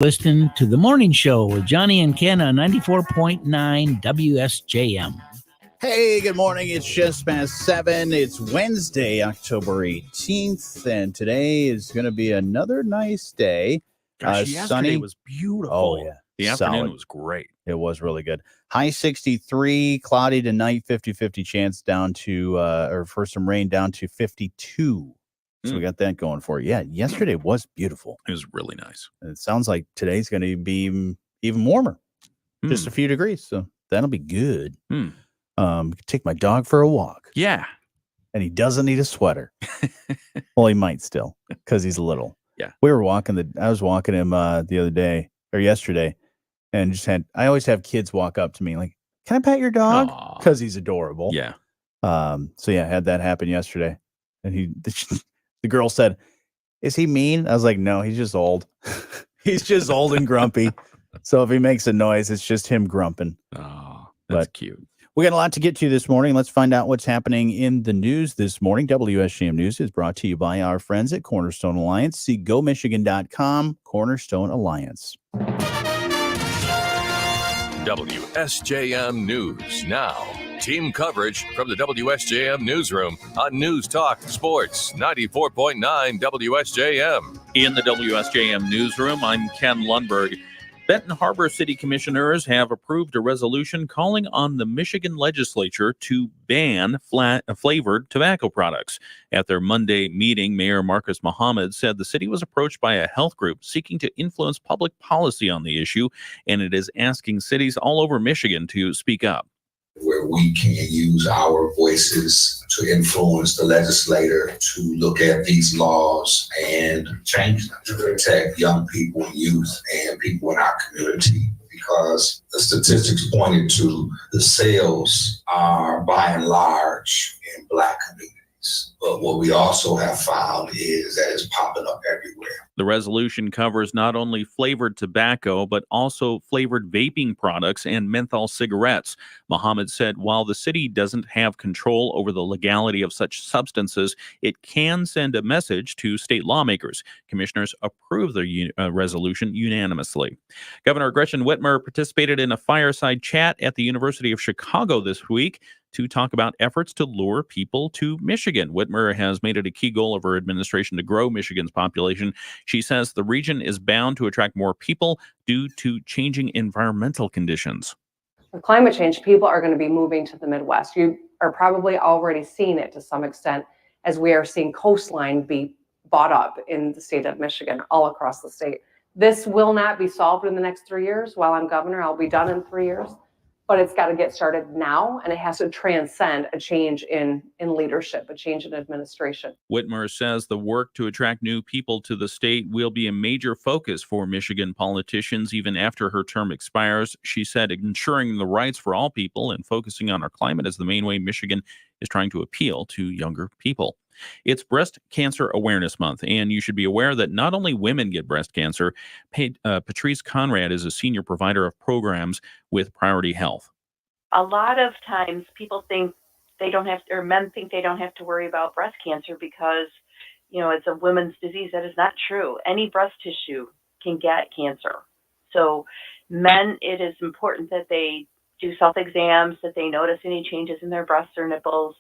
Listen to the morning show with Jonny and Ken on 94.9 WSJM. Hey, good morning. It's just past 7. It's Wednesday, October 18th, and today is going to be another nice day. Gosh, yesterday sunny. was beautiful. Oh, yeah. The afternoon was great. It was really good. High 63, cloudy tonight, 50-50 chance down to, or for some rain down to 52. So we got that going for you. Yeah, yesterday was beautiful. It was really nice. And it sounds like today's going to be even warmer, just a few degrees. So that'll be good. Take my dog for a walk. Yeah. And he doesn't need a sweater. Well, he might still because he's little. Yeah. We were I was walking him the other day or yesterday and I always have kids walk up to me like, can I pet your dog? Because he's adorable. Yeah. So yeah, I had that happen yesterday. And the girl said, is he mean? I was like, no, he's just old. He's just old and grumpy. So if he makes a noise, it's just him grumping. Oh, that's cute. We got a lot to get to this morning. Let's find out what's happening in the news this morning. WSJM News is brought to you by our friends at Cornerstone Alliance. See GoMichigan.com, Cornerstone Alliance. WSJM News now. Team coverage from the WSJM Newsroom on News Talk Sports 94.9 WSJM. In the WSJM Newsroom, I'm Ken Lundberg. Benton Harbor City Commissioners have approved a resolution calling on the Michigan legislature to ban flavored tobacco products. At their Monday meeting, Mayor Marcus Muhammad said the city was approached by a health group seeking to influence public policy on the issue, and it is asking cities all over Michigan to speak up. Where we can use our voices to influence the legislator to look at these laws and change them to protect young people, youth, and people in our community. Because the statistics pointed to the sales are by and large in Black communities. But what we also have found is that it's popping up everywhere. The resolution covers not only flavored tobacco, but also flavored vaping products and menthol cigarettes. Muhammad said while the city doesn't have control over the legality of such substances, it can send a message to state lawmakers. Commissioners approved the resolution unanimously. Governor Gretchen Whitmer participated in a fireside chat at the University of Chicago this week to talk about efforts to lure people to Michigan. Whitmer has made it a key goal of her administration to grow Michigan's population. She says the region is bound to attract more people due to changing environmental conditions. With climate change, people are going to be moving to the Midwest. You are probably already seeing it to some extent as we are seeing coastline be bought up in the state of Michigan, all across the state. This will not be solved in the next 3 years. While I'm governor, I'll be done in 3 years. But it's got to get started now, and it has to transcend a change in leadership, a change in administration. Whitmer says the work to attract new people to the state will be a major focus for Michigan politicians even after her term expires. She said ensuring the rights for all people and focusing on our climate is the main way Michigan is trying to appeal to younger people. It's Breast Cancer Awareness Month, and you should be aware that not only women get breast cancer. Patrice Conrad is a senior provider of programs with Priority Health. A lot of times people think they don't have to, or men think they don't have to worry about breast cancer because, it's a women's disease. That is not true. Any breast tissue can get cancer. So men, it is important that they do self-exams, that they notice any changes in their breasts or nipples,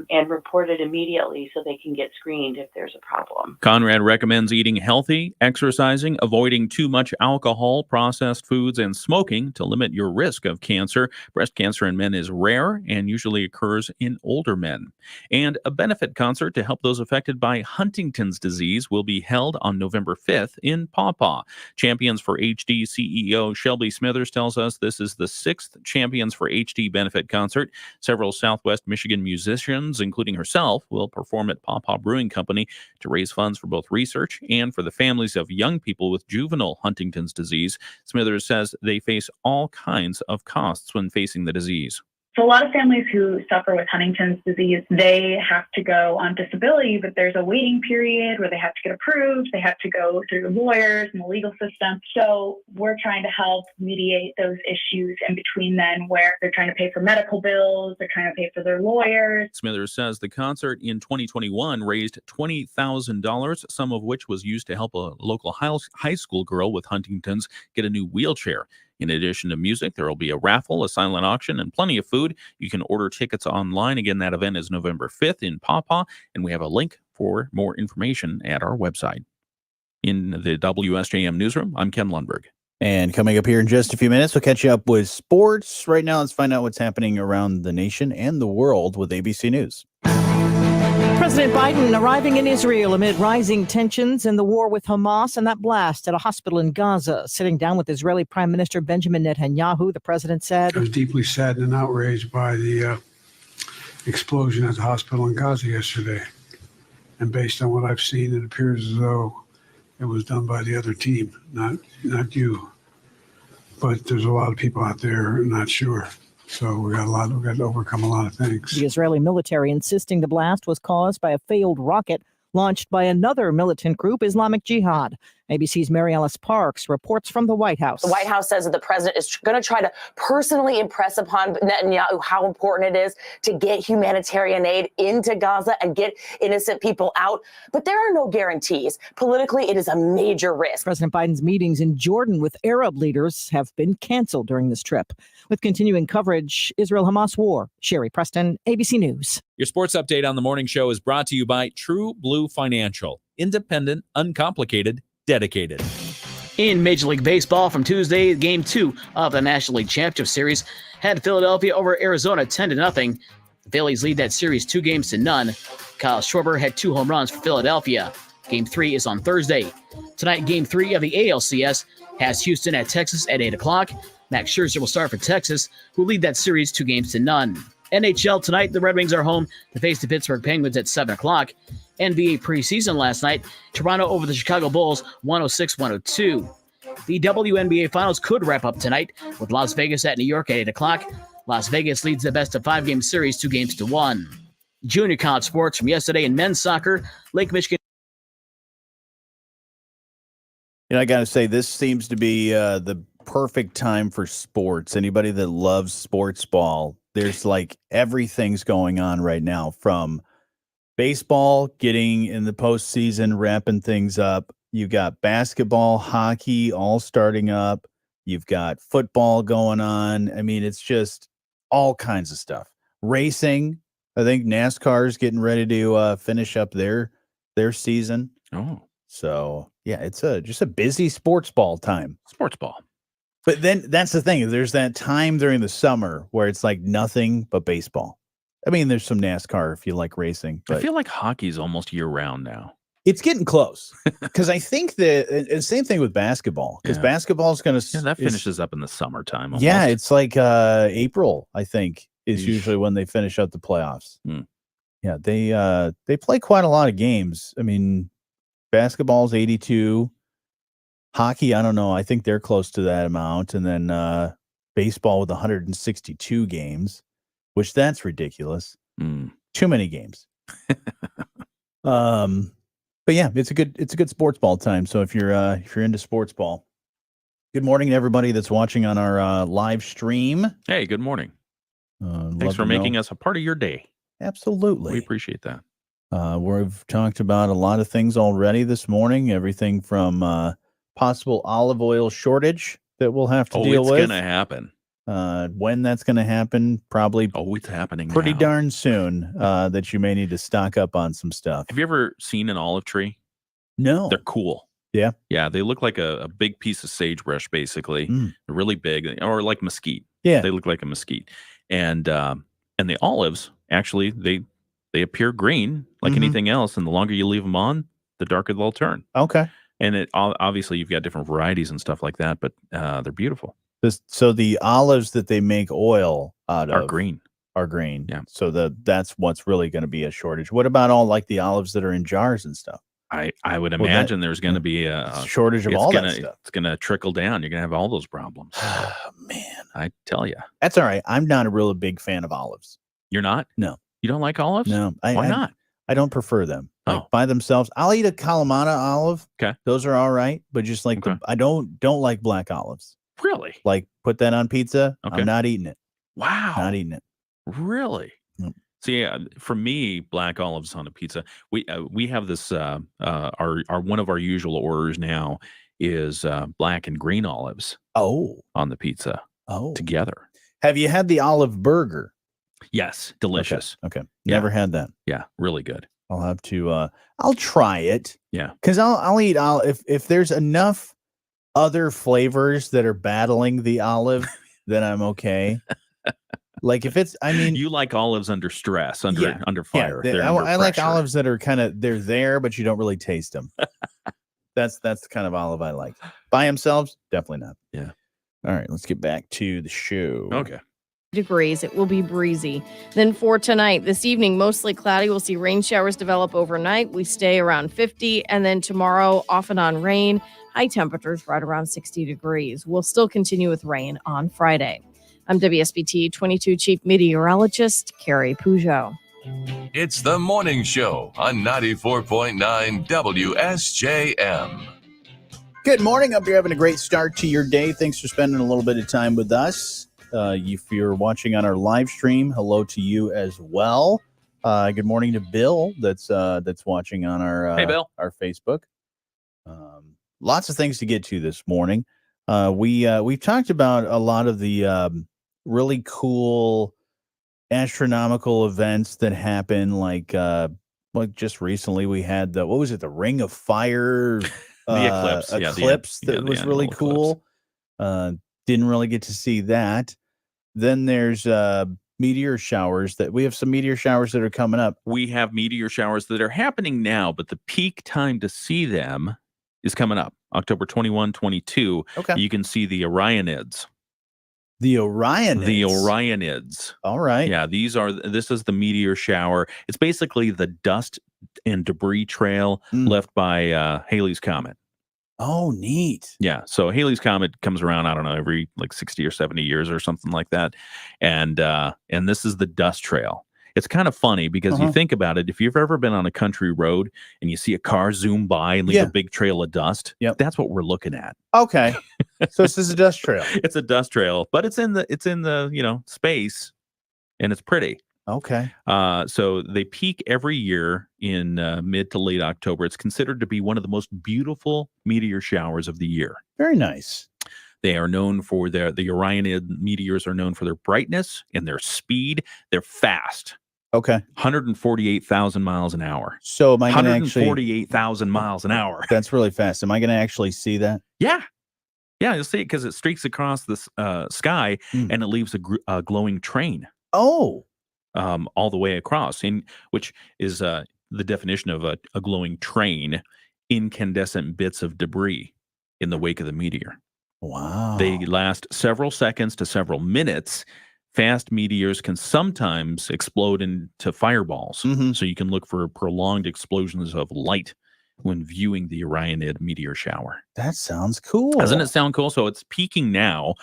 and report it immediately so they can get screened if there's a problem. Conrad recommends eating healthy, exercising, avoiding too much alcohol, processed foods, and smoking to limit your risk of cancer. Breast cancer in men is rare and usually occurs in older men. And a benefit concert to help those affected by Huntington's disease will be held on November 5th in Paw Paw. Champions for HD CEO Shelby Smithers tells us this is the 6th Champions for HD benefit concert. Several Southwest Michigan musicians, including herself, will perform at Paw Paw Brewing Company to raise funds for both research and for the families of young people with juvenile Huntington's disease. Smithers says they face all kinds of costs when facing the disease. So a lot of families who suffer with Huntington's disease, they have to go on disability, but there's a waiting period where they have to get approved. They have to go through lawyers and the legal system. So we're trying to help mediate those issues in between then, where they're trying to pay for medical bills, they're trying to pay for their lawyers. Smithers says the concert in 2021 raised $20,000, some of which was used to help a local high school girl with Huntington's get a new wheelchair. In addition to music, there will be a raffle, a silent auction, and plenty of food. You can order tickets online. Again, that event is November 5th in Pawpaw, and we have a link for more information at our website. In the WSJM Newsroom, I'm Ken Lundberg. And coming up here in just a few minutes, we'll catch you up with sports. Right now, let's find out what's happening around the nation and the world with ABC News. President Biden arriving in Israel amid rising tensions in the war with Hamas and that blast at a hospital in Gaza. Sitting down with Israeli Prime Minister Benjamin Netanyahu, the president said, I was deeply saddened and outraged by the explosion at the hospital in Gaza yesterday. And based on what I've seen, it appears as though it was done by the other team, not you. But there's a lot of people out there not sure. So we got to overcome a lot of things. The Israeli military insisting the blast was caused by a failed rocket launched by another militant group, Islamic Jihad. ABC's Mary Alice Parks reports from the White House. The White House says that the president is going to try to personally impress upon Netanyahu how important it is to get humanitarian aid into Gaza and get innocent people out. But there are no guarantees. Politically, it is a major risk. President Biden's meetings in Jordan with Arab leaders have been canceled during this trip. With continuing coverage, Israel-Hamas war. Sherry Preston, ABC News. Your sports update on the morning show is brought to you by True Blue Financial. Independent, uncomplicated, dedicated. In Major League Baseball from Tuesday, Game 2 of the National League Championship Series had Philadelphia over Arizona 10-0. The Phillies lead that series 2-0. Kyle Schwarber had 2 home runs for Philadelphia. Game 3 is on Thursday. Tonight, Game 3 of the ALCS has Houston at Texas at 8 o'clock. Max Scherzer will start for Texas, who lead that series 2-0. NHL tonight, the Red Wings are home to face the Pittsburgh Penguins at 7 o'clock. NBA preseason last night, Toronto over the Chicago Bulls 106-102. The WNBA Finals could wrap up tonight with Las Vegas at New York at 8 o'clock. Las Vegas leads the best-of-5 game series 2-1. Junior college sports from yesterday in men's soccer, Lake Michigan. You know, I got to say, this seems to be the perfect time for sports. Anybody that loves sports ball, there's like everything's going on right now, from baseball getting in the postseason, wrapping things up. You've got basketball, hockey, all starting up. You've got football going on. I mean, it's just all kinds of stuff. Racing. I think NASCAR is getting ready to finish up their season. Oh, so yeah, it's just a busy sports ball time. Sports ball. But then that's the thing. There's that time during the summer where it's like nothing but baseball. I mean, there's some NASCAR if you like racing. But I feel like hockey's almost year-round now. It's getting close because I think and same thing with basketball, because basketball is going to that finishes up in the summertime. Almost. Yeah, it's like April, I think, is usually when they finish up the playoffs. Yeah, they play quite a lot of games. I mean, basketball's 82. Hockey, I don't know. I think they're close to that amount. And then baseball with 162 games, which that's ridiculous. Too many games. But yeah, it's a good sports ball time. So if you're into sports ball, good morning to everybody that's watching on our live stream. Hey, good morning. Thanks for making us a part of your day. Absolutely. We appreciate that. We've talked about a lot of things already this morning, everything from possible olive oil shortage that we'll have to deal with. It's going to happen. When that's going to happen, probably it's happening pretty now. Darn soon, that you may need to stock up on some stuff. Have you ever seen an olive tree? No. They're cool. Yeah. Yeah, they look like a big piece of sagebrush, basically. They're really big, or like mesquite. Yeah. They look like a mesquite. And the olives, actually, they appear green like anything else, and the longer you leave them on, the darker they'll turn. Okay. And obviously you've got different varieties and stuff like that, but they're beautiful. So the olives that they make oil out of are green. Yeah. So that's what's really going to be a shortage. What about all like the olives that are in jars and stuff? I would Well, imagine there's going to be a shortage of all that stuff. It's going to trickle down. You're going to have all those problems. Man, I tell you. that's all right. I'm not a real big fan of olives. You're not? No. You don't like olives? No. Why not? I don't prefer them. Like Oh. by themselves. I'll eat a Kalamata olive. Okay. Those are all right, but just like I don't like black olives. Really? Like put that on pizza. Okay. I'm not eating it. Wow. Not eating it. Really? Yep. See, for me, black olives on a pizza. We have this. Our one of our usual orders now is black and green olives. Oh, on the pizza. Oh, together. Have you had the olive burger? Yes, delicious. Okay. Yeah. Never had that. Yeah, really good. I'll have to. I'll try it. Yeah, because I'll eat if there's enough other flavors that are battling the olive, then I'm okay. Like if it's, I mean, you like olives under stress, under fire. Yeah, I like olives that are they're there, but you don't really taste them. That's the kind of olive I like. By themselves, definitely not. Yeah. All right, let's get back to the show. Okay. Degrees. It will be breezy. Then for tonight, this evening, mostly cloudy. We'll see rain showers develop overnight. We stay around 50. And then tomorrow, off and on rain. High temperatures right around 60 degrees. We'll still continue with rain on Friday. I'm WSBT 22 Chief Meteorologist Carrie Peugeot. It's the morning show on 94.9 WSJM. Good morning. Hope you're having a great start to your day. Thanks for spending a little bit of time with us. If you're watching on our live stream, hello to you as well. Good morning to Bill that's watching on our Hey, Bill. our Facebook. Lots of things to get to this morning. We've talked about a lot of the really cool astronomical events that happen, like just recently we had the Ring of Fire the eclipse. Eclipse that was really cool. Didn't really get to see that. Then there's meteor showers that we have some meteor showers that are coming up. We have meteor showers that are happening now, but the peak time to see them is coming up October 21, 22. Okay. You can see the Orionids. The Orionids. The Orionids. All right. Yeah, this is the meteor shower. It's basically the dust and debris trail left by Halley's Comet. Oh, neat. Yeah. So Halley's Comet comes around, I don't know, every like 60 or 70 years or something like that. And this is the dust trail. It's kind of funny because you think about it. If you've ever been on a country road and you see a car zoom by and leave a big trail of dust, that's what we're looking at. Okay. So this is a dust trail. It's a dust trail, but it's in the space and it's pretty. Okay. So they peak every year in mid to late October. It's considered to be one of the most beautiful meteor showers of the year. Very nice. They are known for the Orionid meteors are known for their brightness and their speed. They're fast. Okay. 148,000 miles an hour. So am I going to actually 148,000 miles an hour. That's really fast. Am I going to actually see that? Yeah. Yeah, you'll see it because it streaks across the sky and it leaves a glowing train. Oh. All the way across, which is the definition of a glowing train, incandescent bits of debris in the wake of the meteor. Wow. They last several seconds to several minutes. Fast meteors can sometimes explode into fireballs. So you can look for prolonged explosions of light when viewing the Orionid meteor shower. That sounds cool. Doesn't it sound cool? So it's peaking now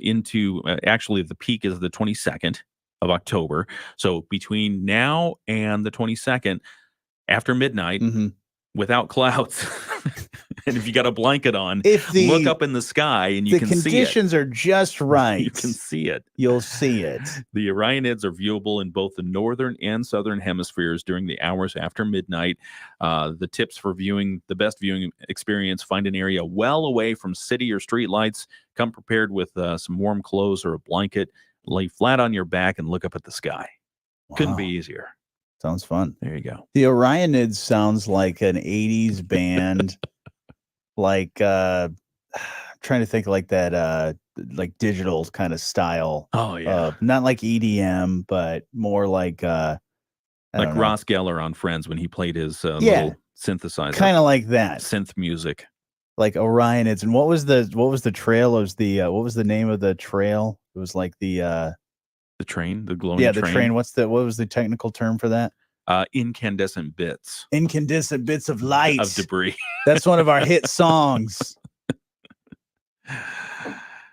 into actually the peak is the 22nd of October. So between now and the 22nd, after midnight, without clouds, and if you got a blanket on, look up in the sky and you can see it. The conditions are just right. You can see it. You'll see it. The Orionids are viewable in both the northern and southern hemispheres during the hours after midnight. The tips for the best viewing experience: find an area well away from city or street lights. Come prepared with some warm clothes or a blanket. Lay flat on your back and look up at the sky. Wow. Couldn't be easier. Sounds fun. There you go. The Orionids sounds like an 80s band. Like trying to think like that like digital kind of style. Oh yeah. Not like EDM, but more like like Ross Geller on Friends when he played his little synthesizer. Kind of like that. Synth music. Like Orionids. And what was the trail? What was the name of the trail? It was like the train, the glowing train. Yeah, the train. What was the technical term for that? Incandescent bits. Incandescent bits of light. Of debris. That's one of our hit songs.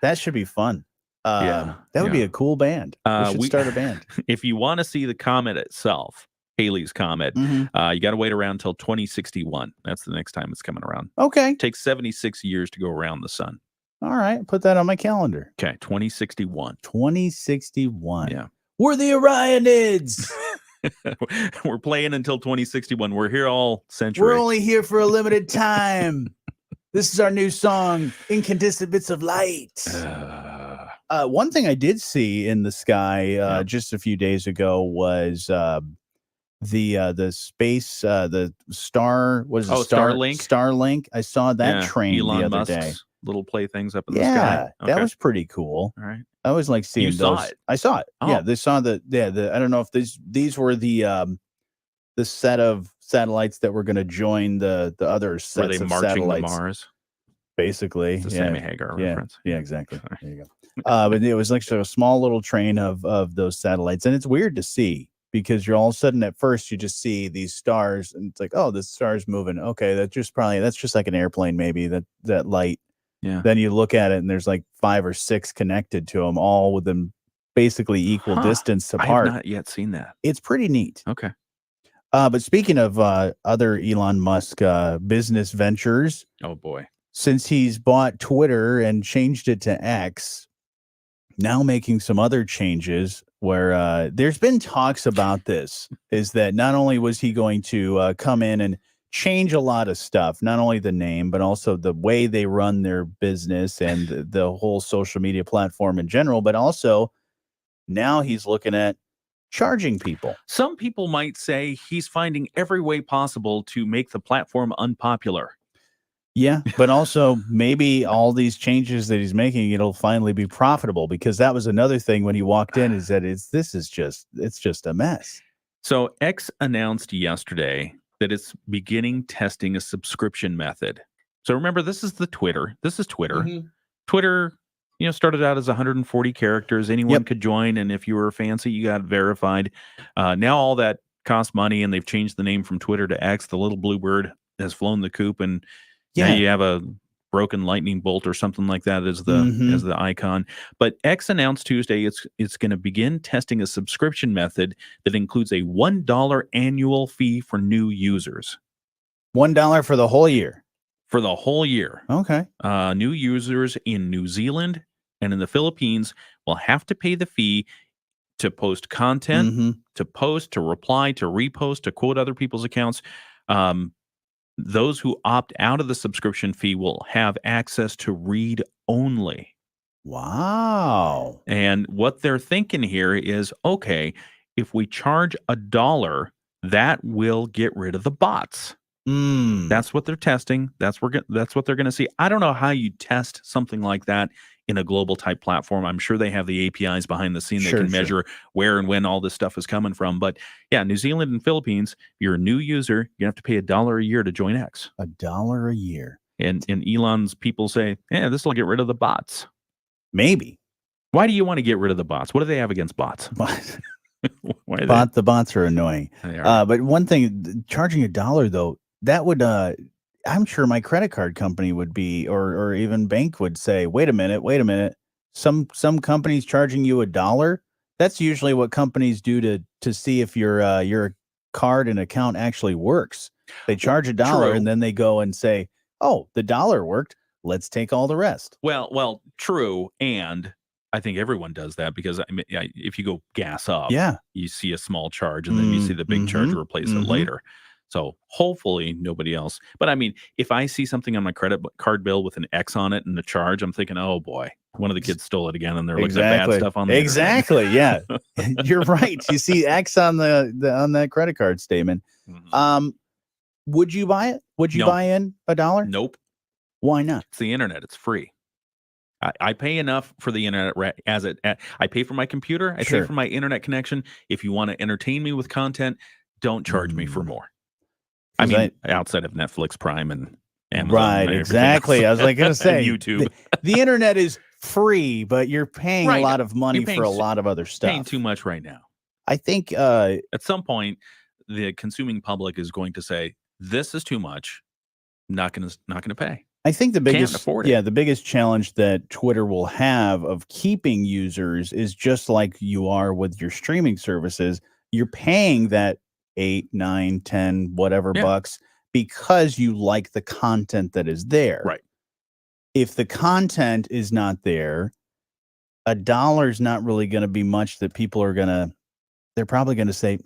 That should be fun. That would be a cool band. We should start a band. If you want to see the comet itself, Halley's Comet, you got to wait around until 2061. That's the next time it's coming around. Okay. It takes 76 years to go around the sun. All right. Put that on my calendar. Okay. 2061. 2061. Yeah. We're the Orionids. We're playing until 2061. We're here all century. We're only here for a limited time. This is our new song, Incandescent Bits of Light. One thing I did see in the sky just a few days ago was the space, the star, what is it? Starlink? Starlink. I saw that train Elon the other Musk's day. little playthings up in the sky. That was pretty cool. All right. I always like seeing You those. saw it? I saw it. Oh. Yeah, they saw the I don't know if these were the set of satellites that were going to join the other sets Were they of marching satellites. to Mars? Basically, It's a Sammy Hagar reference. Yeah, exactly. There you go. But it was like a small little train of those satellites, and it's weird to see because you're all of a sudden at first you just see these stars, and it's like, oh, this star's moving. Okay, that's just like an airplane, maybe that light. Yeah. Then you look at it, and there's like 5 or 6 connected to them, all within basically equal distance I apart. have not yet seen that. It's pretty neat. Okay. But speaking of other Elon Musk business ventures, oh boy, since he's bought Twitter and changed it to X, now making some other changes where there's been talks about this, is that not only was he going to come in and change a lot of stuff, not only the name, but also the way they run their business and the whole social media platform in general, but also now he's looking at charging people. Some people might say he's finding every way possible to make the platform unpopular. Yeah, but also maybe all these changes that he's making, it'll finally be profitable, because that was another thing when he walked in, is that it's just a mess. So X announced yesterday that it's beginning testing a subscription method. So remember, this is Twitter. Mm-hmm. Twitter, started out as 140 characters. Anyone could join, and if you were fancy, you got verified. Now all that costs money, and they've changed the name from Twitter to X. The little blue bird has flown the coop, and now you have a broken lightning bolt or something like that as the icon. But X announced Tuesday it's going to begin testing a subscription method that includes a $1 annual fee for new users. $1 for the whole year. For the whole year. Okay. New users in New Zealand and in the Philippines will have to pay the fee to post content, to post, to reply, to repost, to quote other people's accounts. Those who opt out of the subscription fee will have access to read only. Wow. And what they're thinking here is, okay, if we charge $1, that will get rid of the bots. That's what they're testing. That's what they're going to see. I don't know how you test something like that in a global type platform. I'm sure they have the APIs behind the scene that can measure where and when all this stuff is coming from. But yeah, New Zealand and Philippines, if you're a new user, you have to pay $1 a year to join X. $1 a year. And Elon's people say, yeah, this will get rid of the bots. Maybe. Why do you want to get rid of the bots? What do they have against bots? The bots are annoying. They are. But one thing, charging $1 though, that would I'm sure my credit card company would be, or even bank would say, wait a minute. Some companies charging you $1. That's usually what companies do to see if your card and account actually works. They charge $1 and then they go and say, oh, the $1 worked. Let's take all the rest. Well, true. And I think everyone does that, because if you go gas up, you see a small charge and then you see the big charge to replace it later. So hopefully nobody else. But I mean, if I see something on my credit card bill with an X on it and the charge, I'm thinking, oh boy, one of the kids stole it again, and they're looking at bad stuff on the internet. Yeah. You're right. You see X on on that credit card statement. Would you buy it? Would you buy in $1? Nope. Why not? It's the internet. It's free. I pay enough for the internet I pay for my computer. I pay for my internet connection. If you want to entertain me with content, don't charge me for more. I mean, outside of Netflix, Prime, and Amazon. Right, and exactly. I was like going to say, YouTube. The internet is free, but you're paying a lot of money for a lot of other stuff. Paying too much right now. I think at some point, the consuming public is going to say, this is too much. Not gonna pay. I think the biggest, afford it. the biggest challenge that Twitter will have of keeping users is just like you are with your streaming services. You're paying that 8, 9, 10, whatever bucks because you like the content that is there. Right. If the content is not there, $1 is not really going to be much that people are going to, they're probably going to say,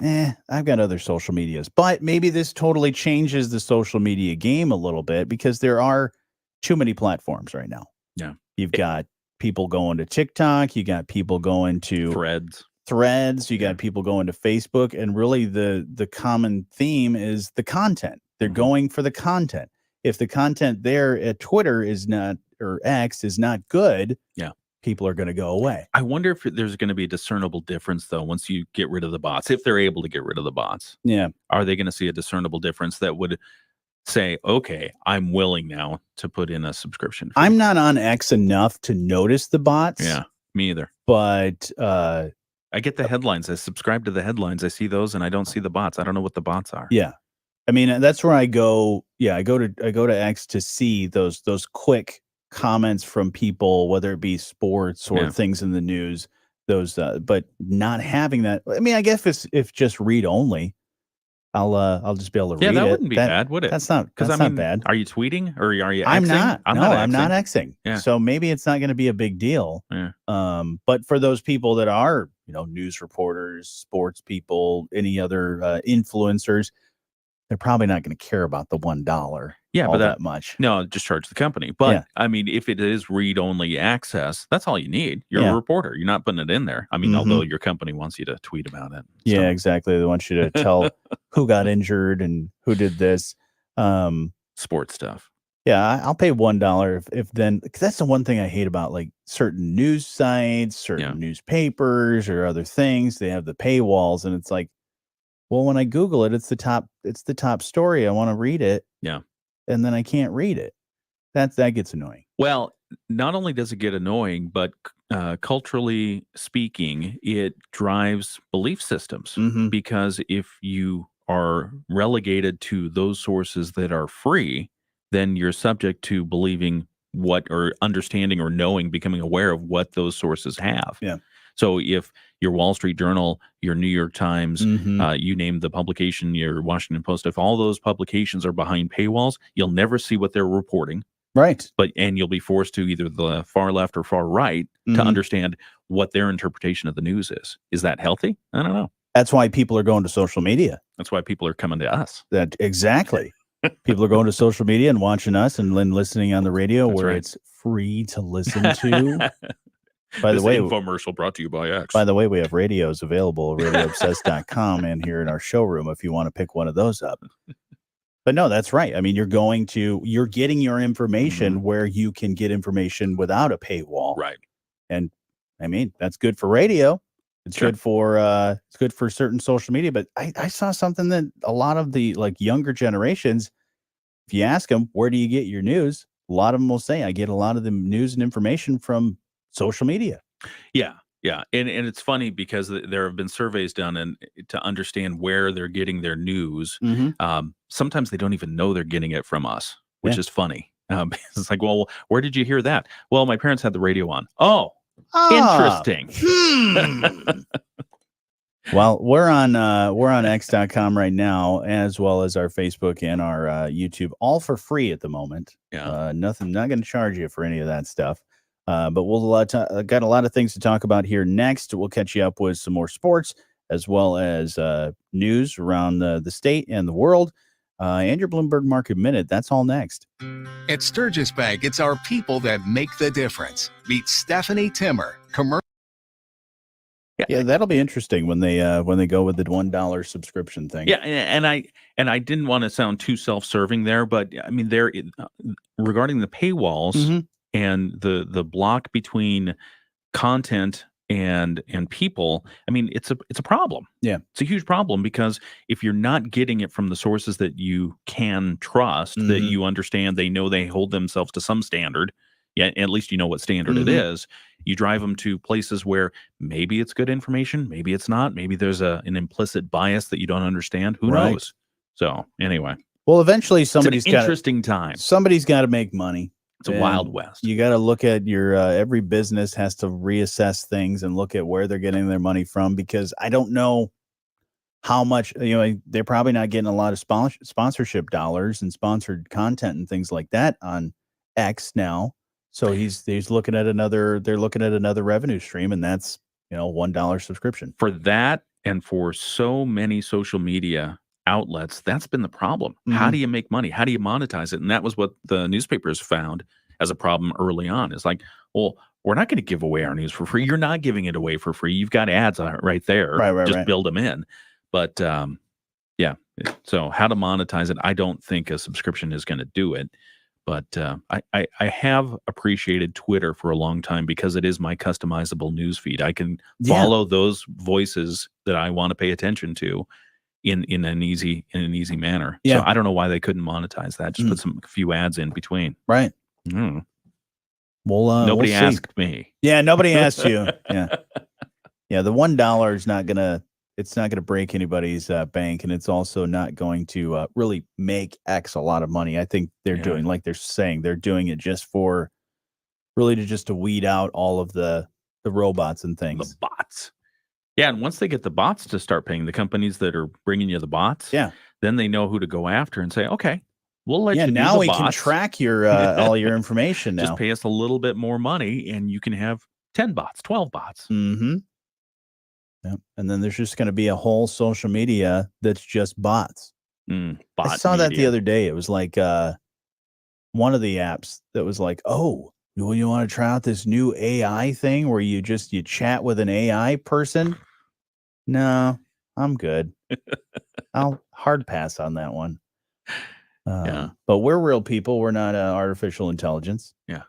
I've got other social medias. But maybe this totally changes the social media game a little bit because there are too many platforms right now. Yeah. You've got people going to TikTok, you got people going to Threads, you got people going to Facebook, and really the common theme is the content. They're going for the content. If the content there at Twitter is not, or X is not good, people are going to go away. I wonder if there's going to be a discernible difference though once you get rid of the bots. If they're able to get rid of the bots. Yeah. Are they going to see a discernible difference that would say, okay, I'm willing now to put in a subscription fee? I'm not on X enough to notice the bots. Yeah, me either. But I get the headlines. I subscribe to the headlines. I see those and I don't see the bots. I don't know what the bots are. Yeah. I mean, that's where I go. Yeah, I go to X to see those quick comments from people, whether it be sports or things in the news. Those, but not having that. I mean, I guess if just read only, I'll just be able to read it. Yeah, that wouldn't be bad, would it? That's not not bad. Are you tweeting or are you? I'm Xing? not. I'm not Xing. Yeah. So maybe it's not going to be a big deal. Yeah. But for those people that are, news reporters, sports people, any other influencers, they're probably not going to care about the $1. But that much. No, just charge the company. But I mean, if it is read-only access, that's all you need. You're a reporter. You're not putting it in there. I mean, although your company wants you to tweet about it. Yeah, exactly. They want you to tell who got injured and who did this. Sports stuff. Yeah, I'll pay $1 if then, because that's the one thing I hate about like certain news sites, certain newspapers or other things. They have the paywalls, and it's like, well, when I Google it, it's the top story. I want to read it. Yeah. And then I can't read it. That gets annoying. Well, not only does it get annoying, but culturally speaking, it drives belief systems. Because if you are relegated to those sources that are free, then you're subject to believing or understanding or knowing, becoming aware of what those sources have. Yeah. So if your Wall Street Journal, your New York Times, you name the publication, your Washington Post, if all those publications are behind paywalls, you'll never see what they're reporting. Right. And you'll be forced to either the far left or far right to understand what their interpretation of the news is. Is that healthy? I don't know. That's why people are going to social media. That's why people are coming to us. Exactly. People are going to social media and watching us and then listening on the radio. That's where right. it's free to listen to. By the This way, infomercial brought to you by X. By the way, we have radios available at radioobsessed.com and here in our showroom if you want to pick one of those up. But no, that's right. I mean, you're getting your information where you can get information without a paywall. Right. And I mean, that's good for radio. It's good for certain social media. But I saw something that a lot of the like younger generations, if you ask them, where do you get your news? A lot of them will say, I get a lot of the news and information from social media. Yeah. And it's funny because there have been surveys done and to understand where they're getting their news. Sometimes they don't even know they're getting it from us, which is funny. It's like, well, where did you hear that? Well, my parents had the radio on. Oh, interesting. Well, we're on X.com right now, as well as our Facebook and our YouTube, all for free at the moment. Yeah. Nothing, not going to charge you for any of that stuff. But we'll got a lot of things to talk about here next. We'll catch you up with some more sports, as well as news around the state and the world, and your Bloomberg Market Minute. That's all next. At Sturgis Bank, it's our people that make the difference. Meet Stephanie Timmer, commercial. Yeah, that'll be interesting when they go with the $1 subscription thing. Yeah, and I didn't want to sound too self-serving there, but I mean, there regarding the paywalls and the block between content and people, I mean, it's a problem. Yeah, it's a huge problem because if you're not getting it from the sources that you can trust, that you understand, they know they hold themselves to some standard, Yeah, at least you know what standard it Mhm. is. You drive them to places where maybe it's good information, maybe it's not. Maybe there's an implicit bias that you don't understand. Who Right. knows? So anyway, Well, eventually it's an somebody's interesting time. got to make money. It's a Wild And West. You got to look at your every business has to reassess things and look at where they're getting their money from, because I don't know how much, they're probably not getting a lot of sponsorship dollars and sponsored content and things like that on X now. So he's looking at they're looking at another revenue stream, and that's, $1 subscription. For that and for so many social media outlets, that's been the problem. How Mhm. do you make money? How do you monetize it? And that was what the newspapers found as a problem early on. It's like, well, we're not going to give away our news for free. You're not giving it away for free. You've got ads on it right there. Right, Just right. build them in. But yeah, so how to monetize it, I don't think a subscription is going to do it. But I have appreciated Twitter for a long time because it is my customizable news feed. I can follow those voices that I want to pay attention to in an easy manner. Yeah. So I don't know why they couldn't monetize that. Just put a few ads in between. Right. Mm. Well, Nobody we'll see. asked me. Yeah, nobody asked you. Yeah. Yeah, the $1 is not gonna break anybody's bank, and it's also not going to really make X a lot of money. I think they're doing, like they're saying, they're doing it just for really to weed out all of the robots and things. The bots. Yeah, and once they get the bots to start paying, the companies that are bringing you the bots, then they know who to go after and say, okay, we'll let you do now the we can bots. track your all your information now. Just pay us a little bit more money, and you can have 10 bots, 12 bots. Mm-hmm. Yep. And then there's just going to be a whole social media that's just bots. I saw that the other day. It was like one of the apps that was like, oh, you want to try out this new AI thing where you chat with an AI person? No, I'm good. I'll hard pass on that one. But we're real people. We're not artificial intelligence. Yeah.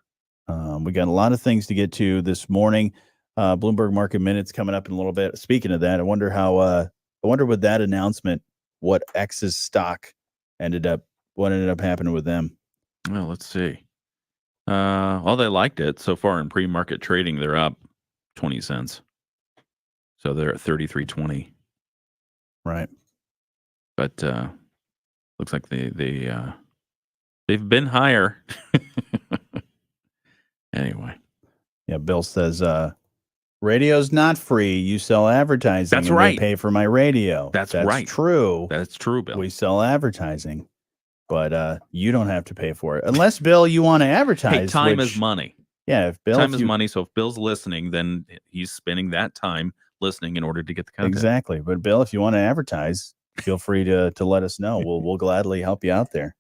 We got a lot of things to get to this morning. Bloomberg Market Minutes coming up in a little bit. Speaking of that, I wonder with that announcement, what X's stock ended up happening with them. Well, let's see. Well, they liked it so far in pre-market trading. They're up 20 cents. So they're at 33.20. Right. But looks like they've been higher. Anyway. Yeah, Bill says radio's not free. You sell advertising. That's and right. They pay for my radio. That's right. True. That's true, Bill. We sell advertising, but you don't have to pay for it unless, Bill, you want to advertise. Hey, time is money. Yeah, if Bill, time is money. So if Bill's listening, then he's spending that time listening in order to get the content. Exactly. But Bill, if you want to advertise, feel free to let us know. We'll gladly help you out there.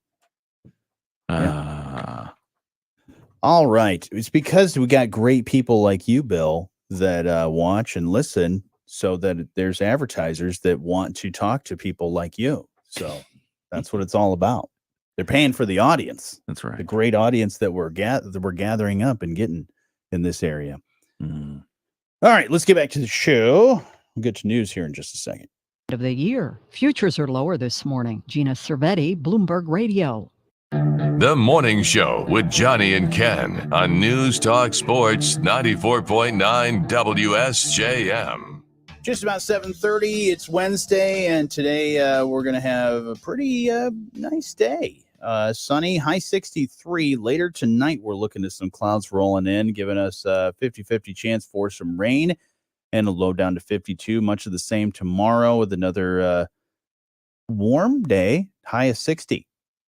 All right. It's because we got great people like you, Bill, that watch and listen, so that there's advertisers that want to talk to people like you. So that's what it's all about. They're paying for the audience. That's right. The great audience that we're gathering up and getting in this area. Mm. All right, let's get back to the show. We'll get to news here in just a second. Of the year. Futures are lower this morning. Gina Cervetti, Bloomberg Radio. The Morning Show with Jonny and Ken on News Talk Sports 94.9 WSJM. Just about 7:30. It's Wednesday, and today we're going to have a pretty nice day. Sunny, high 63. Later tonight, we're looking at some clouds rolling in, giving us a 50-50 chance for some rain, and a low down to 52. Much of the same tomorrow with another warm day, high of 60.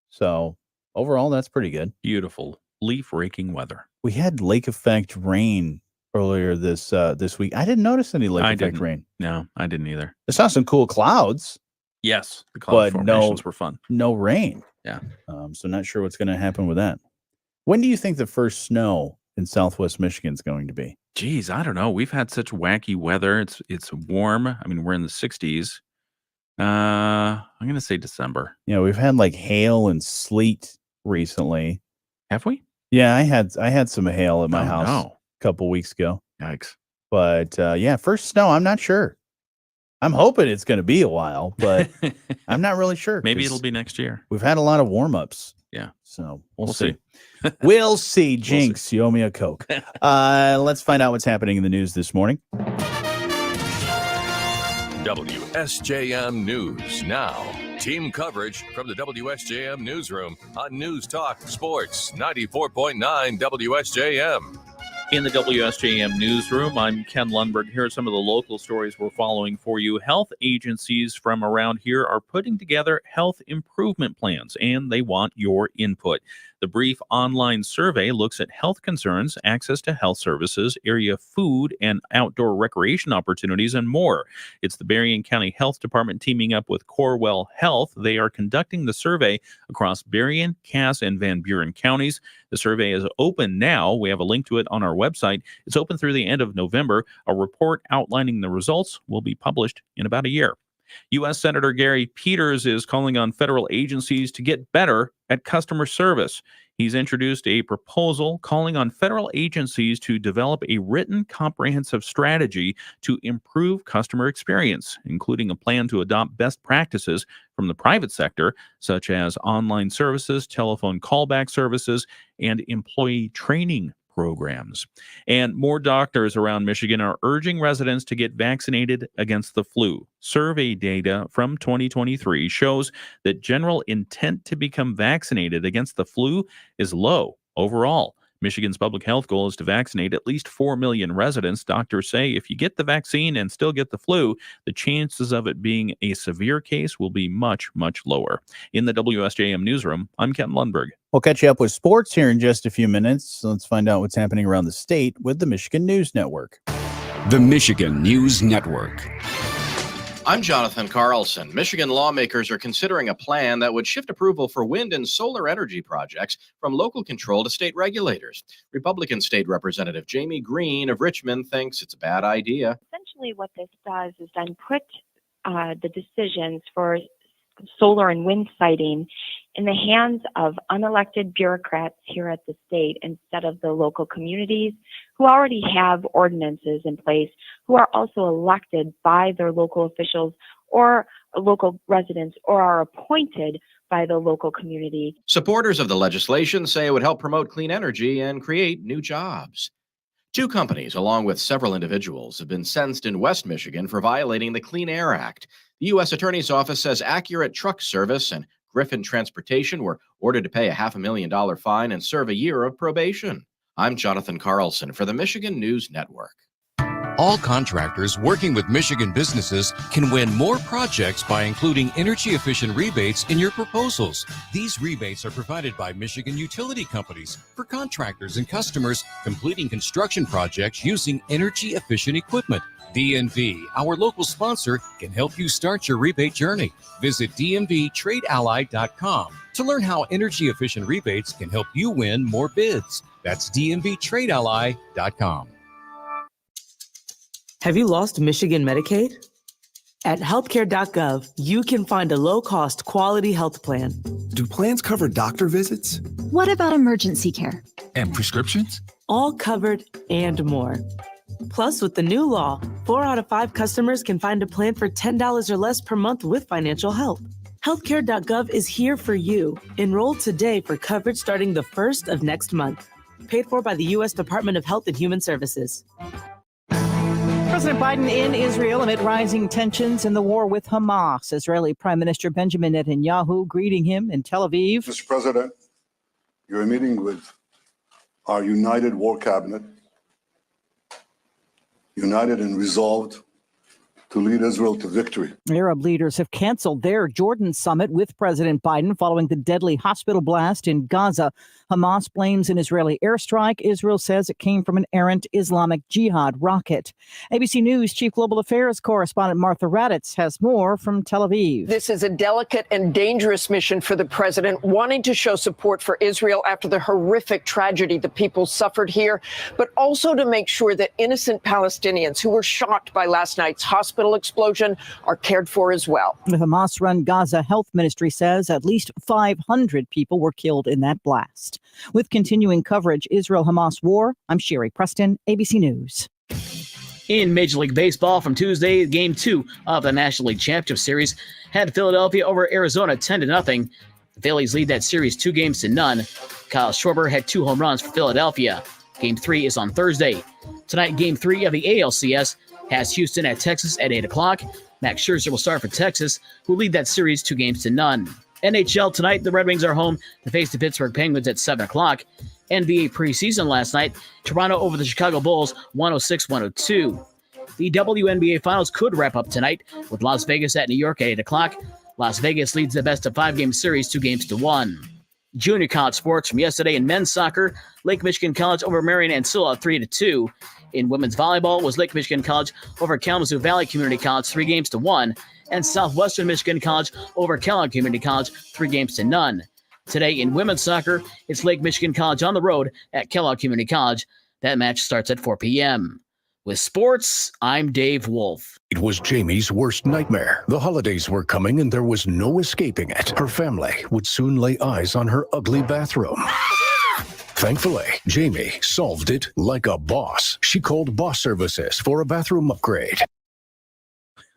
So overall, that's pretty good. Beautiful leaf raking weather. We had lake effect rain earlier this week. I didn't notice any lake effect rain. No, I didn't either. I saw some cool clouds. Yes, the cloud but formations were fun. No rain. Yeah. So not sure what's going to happen with that. When do you think the first snow in Southwest Michigan is going to be? Geez, I don't know. We've had such wacky weather. It's warm. I mean, we're in the 60s. I'm going to say December. Yeah, we've had like hail and sleet recently. Have we? Yeah, I had some hail at my house a couple weeks ago. Yikes. But yeah, first snow, I'm not sure. I'm hoping it's going to be a while, but I'm not really sure. Maybe it'll be next year. We've had a lot of warm-ups. Yeah. So we'll see. We'll see. Jinx, you owe me a Coke. Let's find out what's happening in the news this morning. WSJM News Now. Team coverage from the WSJM Newsroom on News Talk Sports 94.9 WSJM. In the WSJM Newsroom, I'm Ken Lundberg. Here are some of the local stories we're following for you. Health agencies from around here are putting together health improvement plans, and they want your input. The brief online survey looks at health concerns, access to health services, area food and outdoor recreation opportunities, and more. It's the Berrien County Health Department teaming up with Corewell Health. They are conducting the survey across Berrien, Cass, and Van Buren counties. The survey is open now. We have a link to it on our website. It's open through the end of November. A report outlining the results will be published in about a year. U.S. Senator Gary Peters is calling on federal agencies to get better at customer service. He's introduced a proposal calling on federal agencies to develop a written comprehensive strategy to improve customer experience, including a plan to adopt best practices from the private sector, such as online services, telephone callback services, and employee training programs. And more doctors around Michigan are urging residents to get vaccinated against the flu. Survey data from 2023 shows that general intent to become vaccinated against the flu is low overall. Michigan's public health goal is to vaccinate at least 4 million residents. Doctors say if you get the vaccine and still get the flu, the chances of it being a severe case will be much, much lower. In the WSJM Newsroom, I'm Ken Lundberg. We'll catch you up with sports here in just a few minutes. So let's find out what's happening around the state with the Michigan News Network. The Michigan News Network. I'm Jonathan Carlson. Michigan lawmakers are considering a plan that would shift approval for wind and solar energy projects from local control to state regulators. Republican State Representative Jamie Green of Richmond thinks it's a bad idea. Essentially what this does is then put the decisions for solar and wind siting in the hands of unelected bureaucrats here at the state instead of the local communities who already have ordinances in place, who are also elected by their local officials or local residents or are appointed by the local community. Supporters of the legislation say it would help promote clean energy and create new jobs. 2 companies, along with several individuals, have been sentenced in West Michigan for violating the Clean Air Act. The U.S. Attorney's Office says Accurate Truck Service and Griffin Transportation were ordered to pay a $500,000 fine and serve a year of probation. I'm Jonathan Carlson for the Michigan News Network. All contractors working with Michigan businesses can win more projects by including energy-efficient rebates in your proposals. These rebates are provided by Michigan utility companies for contractors and customers completing construction projects using energy-efficient equipment. DNV, our local sponsor, can help you start your rebate journey. Visit dnvtradeally.com to learn how energy-efficient rebates can help you win more bids. That's dnvtradeally.com. Have you lost Michigan Medicaid? At healthcare.gov, you can find a low-cost quality health plan. Do plans cover doctor visits? What about emergency care? And prescriptions? All covered and more. Plus, with the new law, 4 out of 5 customers can find a plan for $10 or less per month with financial help. Healthcare.gov is here for you. Enroll today for coverage starting the 1st of next month. Paid for by the U.S. Department of Health and Human Services. President Biden in Israel amid rising tensions in the war with Hamas. Israeli Prime Minister Benjamin Netanyahu greeting him in Tel Aviv. Mr. President, you're meeting with our united war cabinet, united and resolved to lead Israel to victory. Arab leaders have canceled their Jordan summit with President Biden following the deadly hospital blast in Gaza. Hamas blames an Israeli airstrike. Israel says it came from an errant Islamic Jihad rocket. ABC News Chief Global Affairs correspondent Martha Raddatz has more from Tel Aviv. This is a delicate and dangerous mission for the president, wanting to show support for Israel after the horrific tragedy the people suffered here, but also to make sure that innocent Palestinians who were shocked by last night's hospital explosion are cared for as well. The Hamas-run Gaza Health Ministry says at least 500 people were killed in that blast. With continuing coverage, Israel-Hamas war, I'm Sherry Preston, ABC News. In Major League Baseball from Tuesday, Game 2 of the National League Championship Series had Philadelphia over Arizona 10-0. The Phillies lead that series 2-0. Kyle Schwarber had 2 home runs for Philadelphia. Game 3 is on Thursday. Tonight, Game 3 of the ALCS has Houston at Texas at 8 o'clock. Max Scherzer will start for Texas, who lead that series 2-0. NHL tonight, the Red Wings are home to face the Pittsburgh Penguins at 7 o'clock. NBA preseason last night, Toronto over the Chicago Bulls 106-102. The WNBA Finals could wrap up tonight with Las Vegas at New York at 8 o'clock. Las Vegas leads the best-of-5-game series 2-1. Junior college sports from yesterday in men's soccer, Lake Michigan College over Marion Ancilla 3-2. In women's volleyball was Lake Michigan College over Kalamazoo Valley Community College 3-1. And Southwestern Michigan College over Kellogg Community College 3-0. Today in women's soccer, it's Lake Michigan College on the road at Kellogg Community College. That match starts at 4 p.m. With sports, I'm Dave Wolf. It was Jamie's worst nightmare. The holidays were coming and there was no escaping it. Her family would soon lay eyes on her ugly bathroom. Thankfully, Jamie solved it like a boss. She called Boss Services for a bathroom upgrade.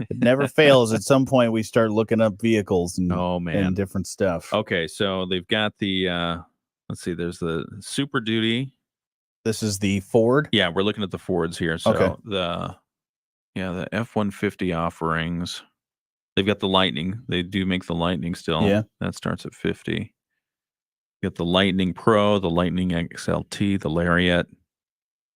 It never fails. At some point, we start looking up vehicles and, man. and different stuff. Okay, so they've got the, let's see, there's the Super Duty. This is the Ford? Yeah, we're looking at the Fords here. So Okay. the F-150 offerings. They've got the Lightning. They do make the Lightning still. Yeah. That starts at 50. You got the Lightning Pro, the Lightning XLT, the Lariat.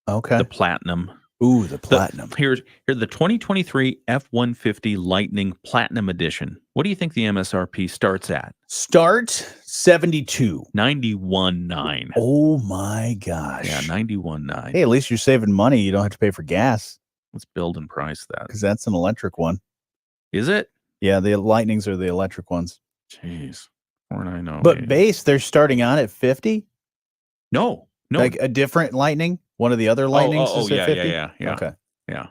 Okay. The Platinum. Ooh, the Platinum. Here's the 2023 F-150 Lightning Platinum Edition. What do you think the MSRP starts at? Start 72. 91.9. Oh my gosh. Yeah, 91.9. Hey, at least you're saving money. You don't have to pay for gas. Let's build and price that. Because that's an electric one. Is it? Yeah, the Lightnings are the electric ones. Jeez. 490. But base, they're starting on at 50? No. Like a different Lightning? One of the other Lightnings is at 50? Yeah. Okay. Yeah.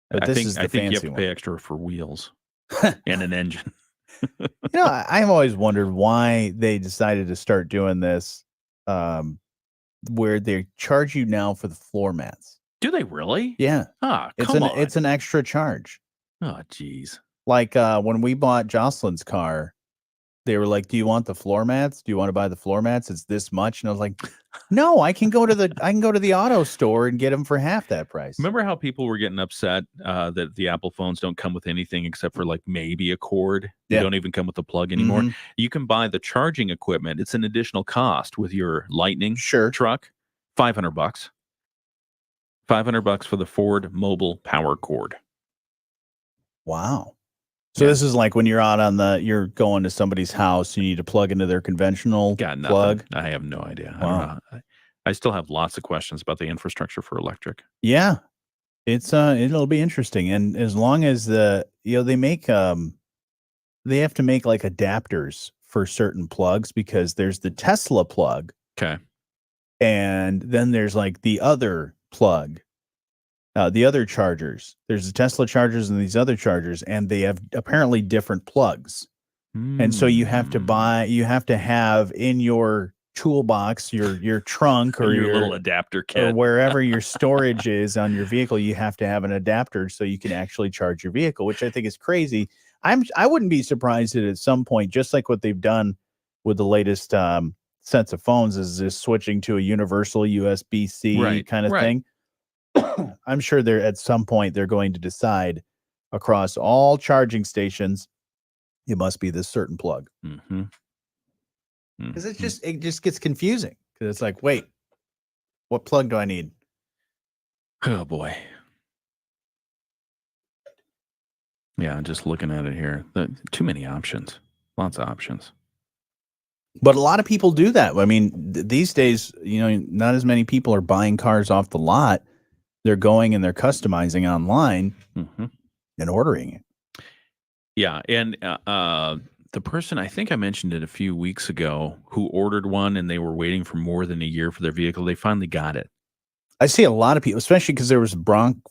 But I this think is the you have fancy to one. pay extra for wheels and an engine. I've always wondered why they decided to start doing this, where they charge you now for the floor mats. Do they really? Yeah. Come on. It's an extra charge. Oh, geez. Like when we bought Jocelyn's car, they were like, "Do you want the floor mats? Do you want to buy the floor mats? It's this much." And I was like, "No, I can go to the auto store and get them for half that price." Remember how people were getting upset that the Apple phones don't come with anything except for like maybe a cord? They Yeah. don't even come with a plug anymore. Mhm. You can buy the charging equipment. It's an additional cost with your Lightning Sure. truck. $500. $500 for the Ford Mobile Power Cord. Wow. So this is like when you're out you're going to somebody's house, you need to plug into their conventional Got nothing. plug. I have no idea. I Wow. don't know. I still have lots of questions about the infrastructure for electric. Yeah. It's it'll be interesting. And as long as they make they have to make like adapters for certain plugs because there's the Tesla plug. Okay. And then there's like the other plug. The other chargers. There's the Tesla chargers and these other chargers, and they have apparently different plugs. And so you have to have in your toolbox, your trunk or your little adapter or kit. wherever your storage is on your vehicle, you have to have an adapter so you can actually charge your vehicle, which I think is crazy. I wouldn't be surprised that at some point, just like what they've done with the latest sets of phones, is this switching to a universal USB-C kind of thing. I'm sure at some point they're going to decide across all charging stations, it must be this certain plug. Mm-hmm. Because it just gets confusing. Because it's like, wait, what plug do I need? Oh boy. Yeah, just looking at it here. Too many options. Lots of options. But a lot of people do that. I mean, these days, not as many people are buying cars off the lot. They're going and they're customizing online and ordering it. Yeah, and the person, I think I mentioned it a few weeks ago, who ordered one and they were waiting for more than a year for their vehicle, they finally got it. I see a lot of people, especially because there was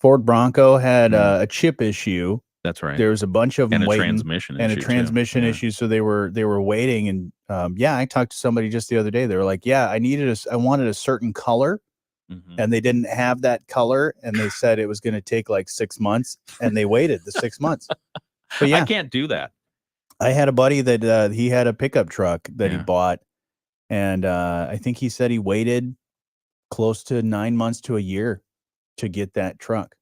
Ford Bronco had a chip issue. That's right. There was a bunch of them And a waiting, transmission and issue, a too. transmission Yeah. issue. So they were waiting, and I talked to somebody just the other day. They were like, "Yeah, I wanted a certain color." And they didn't have that color, and they said it was going to take like 6 months, and they waited the 6 months. But yeah, I can't do that. I had a buddy that he had a pickup truck that he Yeah. bought, and I think he said he waited close to 9 months to a year to get that truck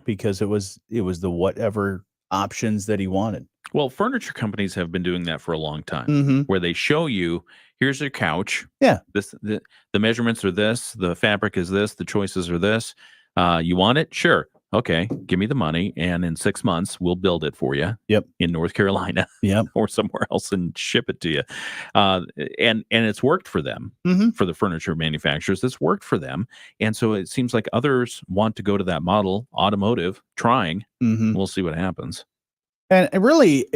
because it was the whatever options that he wanted. Well, furniture companies have been doing that for a long time, Mhm. where they show you, here's your couch. Yeah. The measurements are this, the fabric is this, the choices are this. You want it? Sure. Okay, give me the money, and in 6 months we'll build it for you. Yep. In North Carolina. Yep. Or somewhere else and ship it to you. And it's worked for them, for the furniture manufacturers. It's worked for them, and so it seems like others want to go to that model. Automotive trying. We'll see what happens. And really,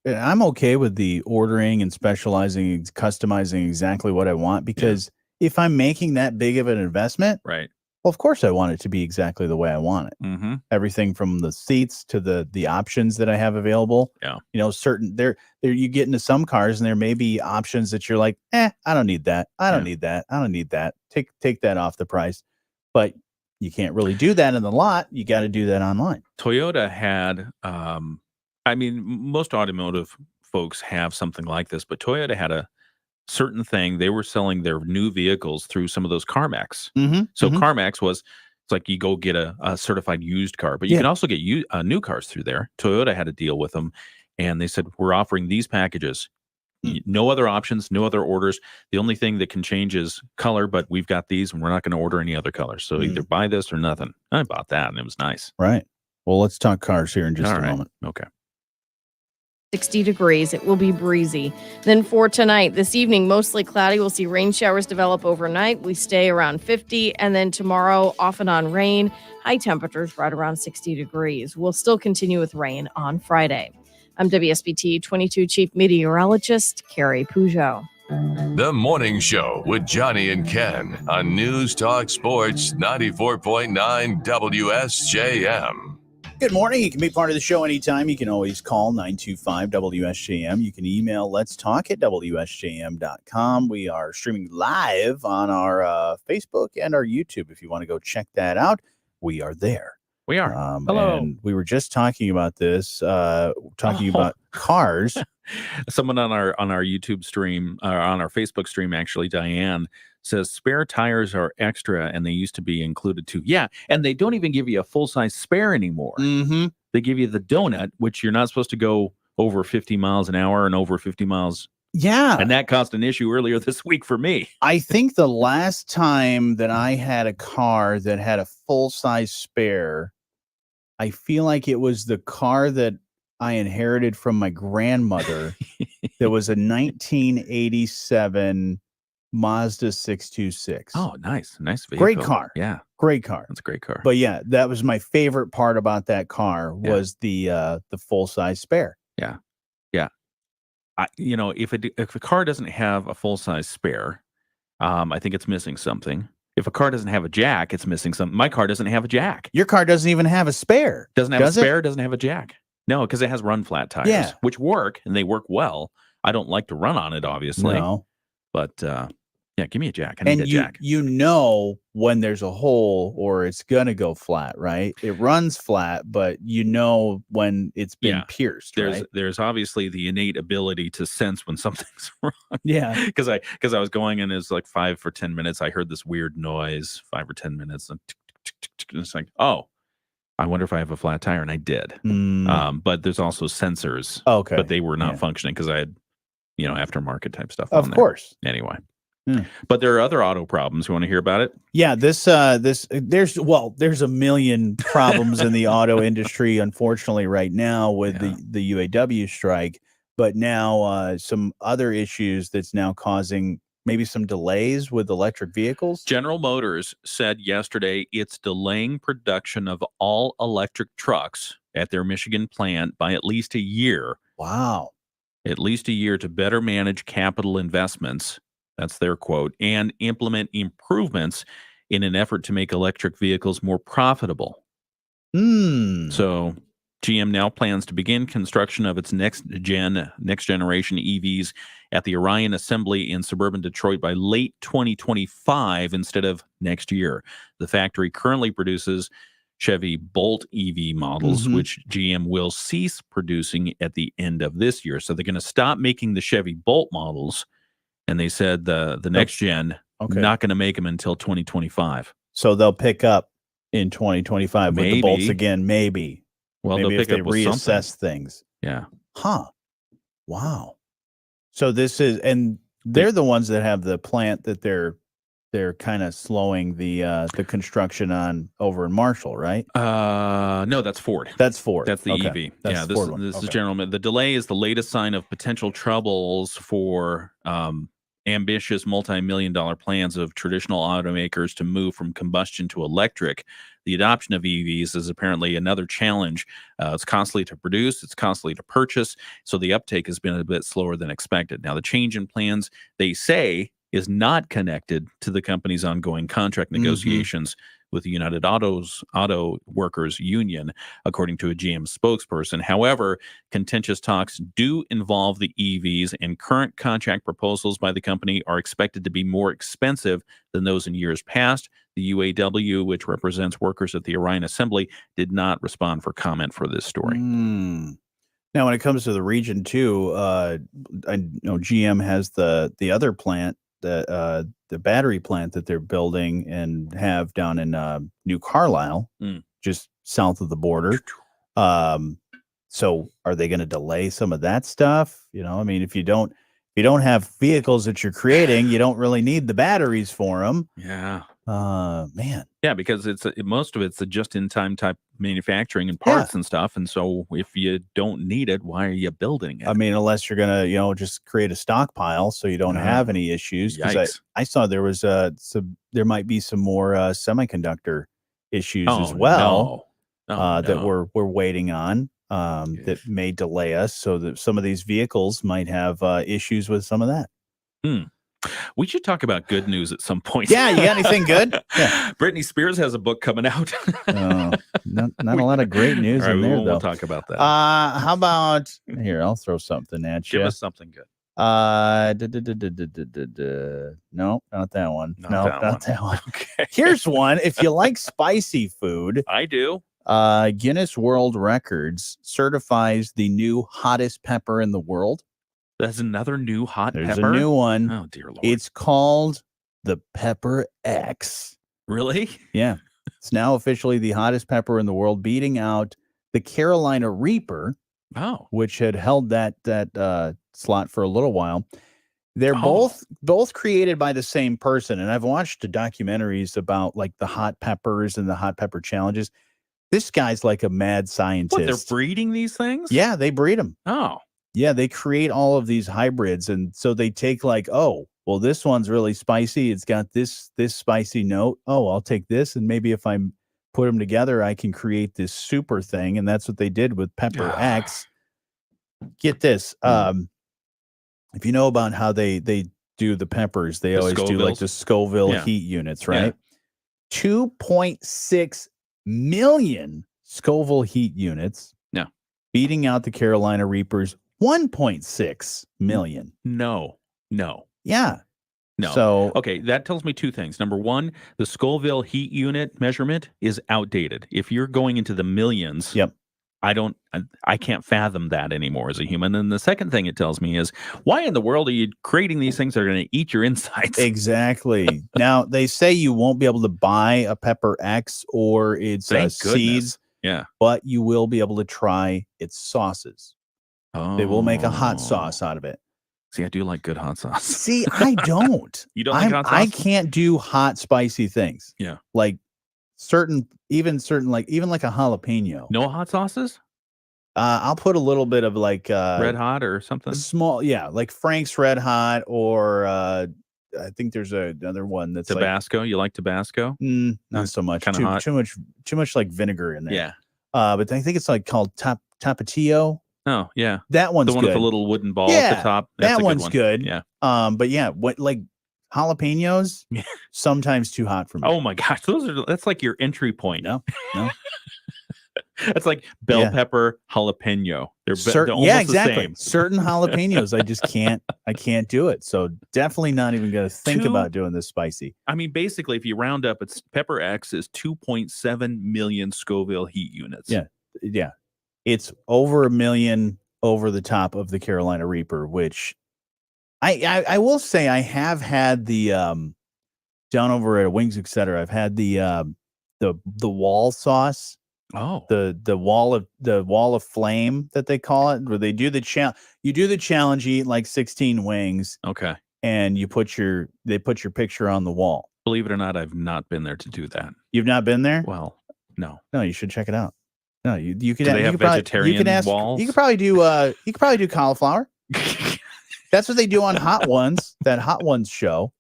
I'm okay with the ordering and specializing, customizing exactly what I want, because if I'm making that big of an investment, right? Well, of course I want it to be exactly the way I want it. Mm-hmm. Everything from the seats to the options that I have available. Yeah. You know, certain there you get into some cars and there may be options that you're like, I don't need that. I don't need that. I don't need that. Take that off the price. But you can't really do that in the lot. You got to do that online. Toyota had, most automotive folks have something like this, but Toyota had a certain thing. They were selling their new vehicles through some of those CarMax. So CarMax it's like you go get a certified used car, but you can also get new cars through there. Toyota had a deal with them, and they said, we're offering these packages. No other options, no other orders. The only thing that can change is color, but we've got these, and we're not going to order any other colors. So either buy this or nothing. I bought that, and it was nice. Right. Well, let's talk cars here in just a moment. Okay. 60 degrees. It will be breezy. Then for tonight, this evening, mostly cloudy. We'll see rain showers develop overnight. We stay around 50. And then tomorrow, off and on rain. High temperatures right around 60 degrees. We'll still continue with rain on Friday. I'm WSBT 22 Chief Meteorologist Carrie Peugeot. The Morning Show with Jonny and Ken on News Talk Sports 94.9 WSJM. Good morning. You can be part of the show anytime. You can always call 925-WSJM. You can email letstalk@WSJM.com. We are streaming live on our Facebook and our YouTube. If you want to go check that out, we are there. We are. Hello. And we were just talking about this, about cars. Someone on our YouTube stream, on our Facebook stream, actually, Diane, says spare tires are extra and they used to be included too. Yeah, and they don't even give you a full-size spare anymore. They give you the donut, which you're not supposed to go over 50 miles an hour and over 50 miles. Yeah. And that caused an issue earlier this week for me. I think the last time that I had a car that had a full-size spare, I feel like it was the car that I inherited from my grandmother. There was a 1987 Mazda 626. Oh, nice vehicle. Great car. Yeah, great car. That's a great car. But yeah, that was my favorite part about that car was the full size spare. Yeah. If a car doesn't have a full size spare, I think it's missing something. If a car doesn't have a jack, it's missing something. My car doesn't have a jack. Your car doesn't even have a spare. Doesn't have a spare. Doesn't have a jack. No, because it has run flat tires, which work and they work well. I don't like to run on it, obviously. No. But give me a jack. I need a jack. You know when there's a hole or it's gonna go flat, right? It runs flat, but you know when it's been pierced. There's obviously the innate ability to sense when something's wrong. Yeah. Because I was going and it's like 5 or 10 minutes. I heard this weird noise, 5 or 10 minutes, and it's like, oh, I wonder if I have a flat tire, and I did. But there's also sensors. Okay. But they were not functioning because I had, aftermarket type stuff. Of course. Anyway. But there are other auto problems. You want to hear about it? Yeah, there's a million problems in the auto industry, unfortunately, right now with the UAW strike. But now some other issues that's now causing maybe some delays with electric vehicles. General Motors said yesterday it's delaying production of all electric trucks at their Michigan plant by at least a year. Wow. At least a year to better manage capital investments. That's their quote, and implement improvements in an effort to make electric vehicles more profitable. So GM now plans to begin construction of its next generation EVs at the Orion Assembly in suburban Detroit by late 2025 instead of next year. The factory currently produces Chevy Bolt EV models, which GM will cease producing at the end of this year. So they're going to stop making the Chevy Bolt models. And they said the next gen, not going to make them until 2025. So they'll pick up in 2025 with the Bolts again, maybe. Well, maybe they'll if pick they up with reassess something. things. Yeah. Huh. Wow. So this is, and they're the ones that have the plant that they're kind of slowing the construction on over in Marshall, right? No, that's Ford. That's Ford. That's the Okay. EV. That's Yeah, the Ford one. this is Okay. General. The delay is the latest sign of potential troubles for ambitious multi-million-dollar plans of traditional automakers to move from combustion to electric. The adoption of EVs is apparently another challenge. It's costly to produce, it's costly to purchase, so the uptake has been a bit slower than expected. Now, the change in plans, they say, is not connected to the company's ongoing contract negotiations with the United Auto Workers Union, according to a GM spokesperson. However, contentious talks do involve the EVs, and current contract proposals by the company are expected to be more expensive than those in years past. The UAW, which represents workers at the Orion Assembly, did not respond for comment for this story. Now, when it comes to the region too, I know GM has the other plant, the battery plant that they're building and have down in New Carlisle, just south of the border. So are they going to delay some of that stuff? I mean, if you don't have vehicles that you're creating, you don't really need the batteries for them. Yeah. Man. Yeah, because most of it's a just-in-time type manufacturing and parts and stuff. And so if you don't need it, why are you building it? I mean, unless you're going to, just create a stockpile so you don't have any issues. Because I saw there was there might be some more semiconductor issues as well that we're waiting on that may delay us, so that some of these vehicles might have issues with some of that. We should talk about good news at some point. Yeah, you got anything good? Yeah. Britney Spears has a book coming out. Not a lot of great news in there, though. We'll talk about that. How about here? I'll throw something at you. Give us something good. No, not that one. Not that one. Okay. Here's one. If you like spicy food, I do. Guinness World Records certifies the new hottest pepper in the world. That's another new hot There's pepper? a new one. Oh, dear Lord. It's called the Pepper X. Really? Yeah. It's now officially the hottest pepper in the world, beating out the Carolina Reaper, which had held that slot for a little while. They're both created by the same person, and I've watched the documentaries about like the hot peppers and the hot pepper challenges. This guy's like a mad scientist. What, they're breeding these things? Yeah, they breed them. Oh. Yeah, they create all of these hybrids, and so they take like, oh, well, this one's really spicy. It's got this spicy note. Oh, I'll take this, and maybe if I put them together, I can create this super thing, and that's what they did with Pepper X. Get this. If you know about how they do the peppers, they always do like the Scoville heat units, right? 2.6 million Scoville heat units. Yeah. Beating out the Carolina Reapers 1.6 million. No. Yeah. No. So okay, that tells me two things. Number one, the Scoville heat unit measurement is outdated. If you're going into the millions, I can't fathom that anymore as a human. And the second thing it tells me is, why in the world are you creating these things that are going to eat your insides? Exactly. Now, they say you won't be able to buy a Pepper X or its seeds. Yeah. But you will be able to try its sauces. They will make a hot sauce out of it. See, I do like good hot sauce. See, I don't. You don't like hot sauce? I can't do hot, spicy things. Yeah. Like even like a jalapeno. No hot sauces? I'll put a little bit of like Red Hot or something. Small, like Frank's Red Hot, or I think there's another one that's Tabasco. You like Tabasco? Not so much. Too much like vinegar in there. Yeah. But I think it's like called Tapatio. Oh yeah, that one's the one good. with the little wooden ball at the top. That's that one's good. Yeah. But yeah, what like jalapenos? Sometimes too hot for me. Oh my gosh, that's like your entry point. No. It's like bell pepper jalapeno. They're almost exactly. the same. Certain jalapenos, I can't do it. So definitely not even going to think about doing this spicy. I mean, basically, if you round up, it's Pepper X is 2.7 million Scoville heat units. Yeah. It's over 1 million over the top of the Carolina Reaper, which I will say I have had the down over at Wings Etc. I've had the wall sauce. Oh, the wall of flame that they call it, where they do the challenge. You do the challenge, you eat like 16 wings. Okay. And they put your picture on the wall. Believe it or not, I've not been there to do that. You've not been there? Well, no. No, you should check it out. No, you could. Do they have vegetarian walls? You could probably do cauliflower. That's what they do on Hot Ones. That Hot Ones show.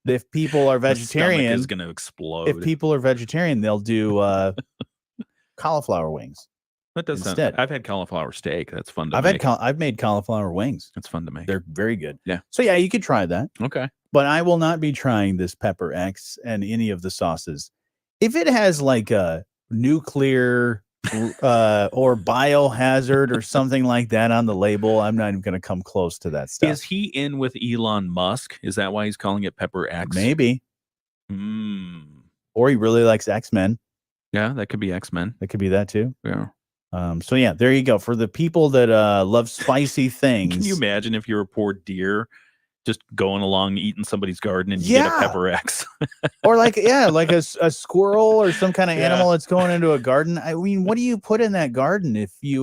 If people are vegetarian, is going to explode. If people are vegetarian, they'll do cauliflower wings. That does instead. I've had cauliflower steak. That's fun to make. I've made cauliflower wings. That's fun to make. They're very good. Yeah. So yeah, you could try that. Okay. But I will not be trying this Pepper X and any of the sauces. If it has like a nuclear or biohazard or something like that on the label, I'm not even going to come close to that stuff. Is he in with Elon Musk? Is that why he's calling it Pepper X? Maybe. Or he really likes X-Men. Yeah, that could be X-Men. That could be that too. Yeah. So yeah, there you go. For the people that love spicy things. Can you imagine if you're a poor deer just going along eating somebody's garden and you get a Pepper X? Or like a squirrel or some kind of animal that's going into a garden. I mean, what do you put in that garden if he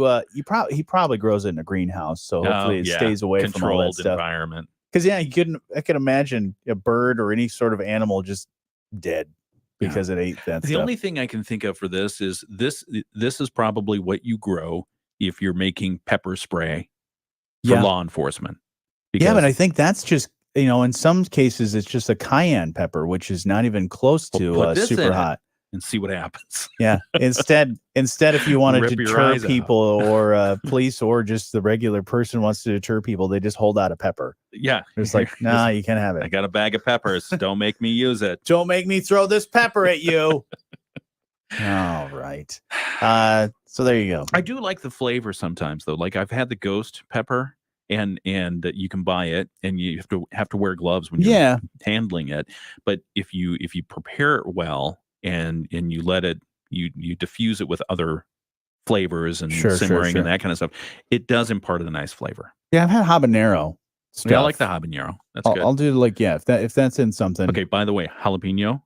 probably grows it in a greenhouse, so hopefully it stays away from all that stuff. Environment. Because I could imagine a bird or any sort of animal just dead because it ate that The stuff. only thing I can think of for this is this is probably what you grow if you're making pepper spray for law enforcement. Yeah, but I think that's just, in some cases it's just a cayenne pepper, which is not even close to super hot. And see what happens. Yeah. Instead, if you want to Rip your deter eyes out. people or police or just the regular person wants to deter people, they just hold out a pepper. Yeah. It's like, nah, you can't have I it. got a bag of peppers. Don't make me use it. Don't make me throw this pepper at you. All right. So there you go. I do like the flavor sometimes though. Like I've had the ghost pepper and you can buy it and you have to wear gloves when you're handling it. But if you prepare it well and you let it, you diffuse it with other flavors and simmering and that kind of stuff, it does impart a nice flavor. Yeah, I've had habanero. Yeah, I like the habanero. That's good. I'll do if that's in something. Okay, by the way, habanero.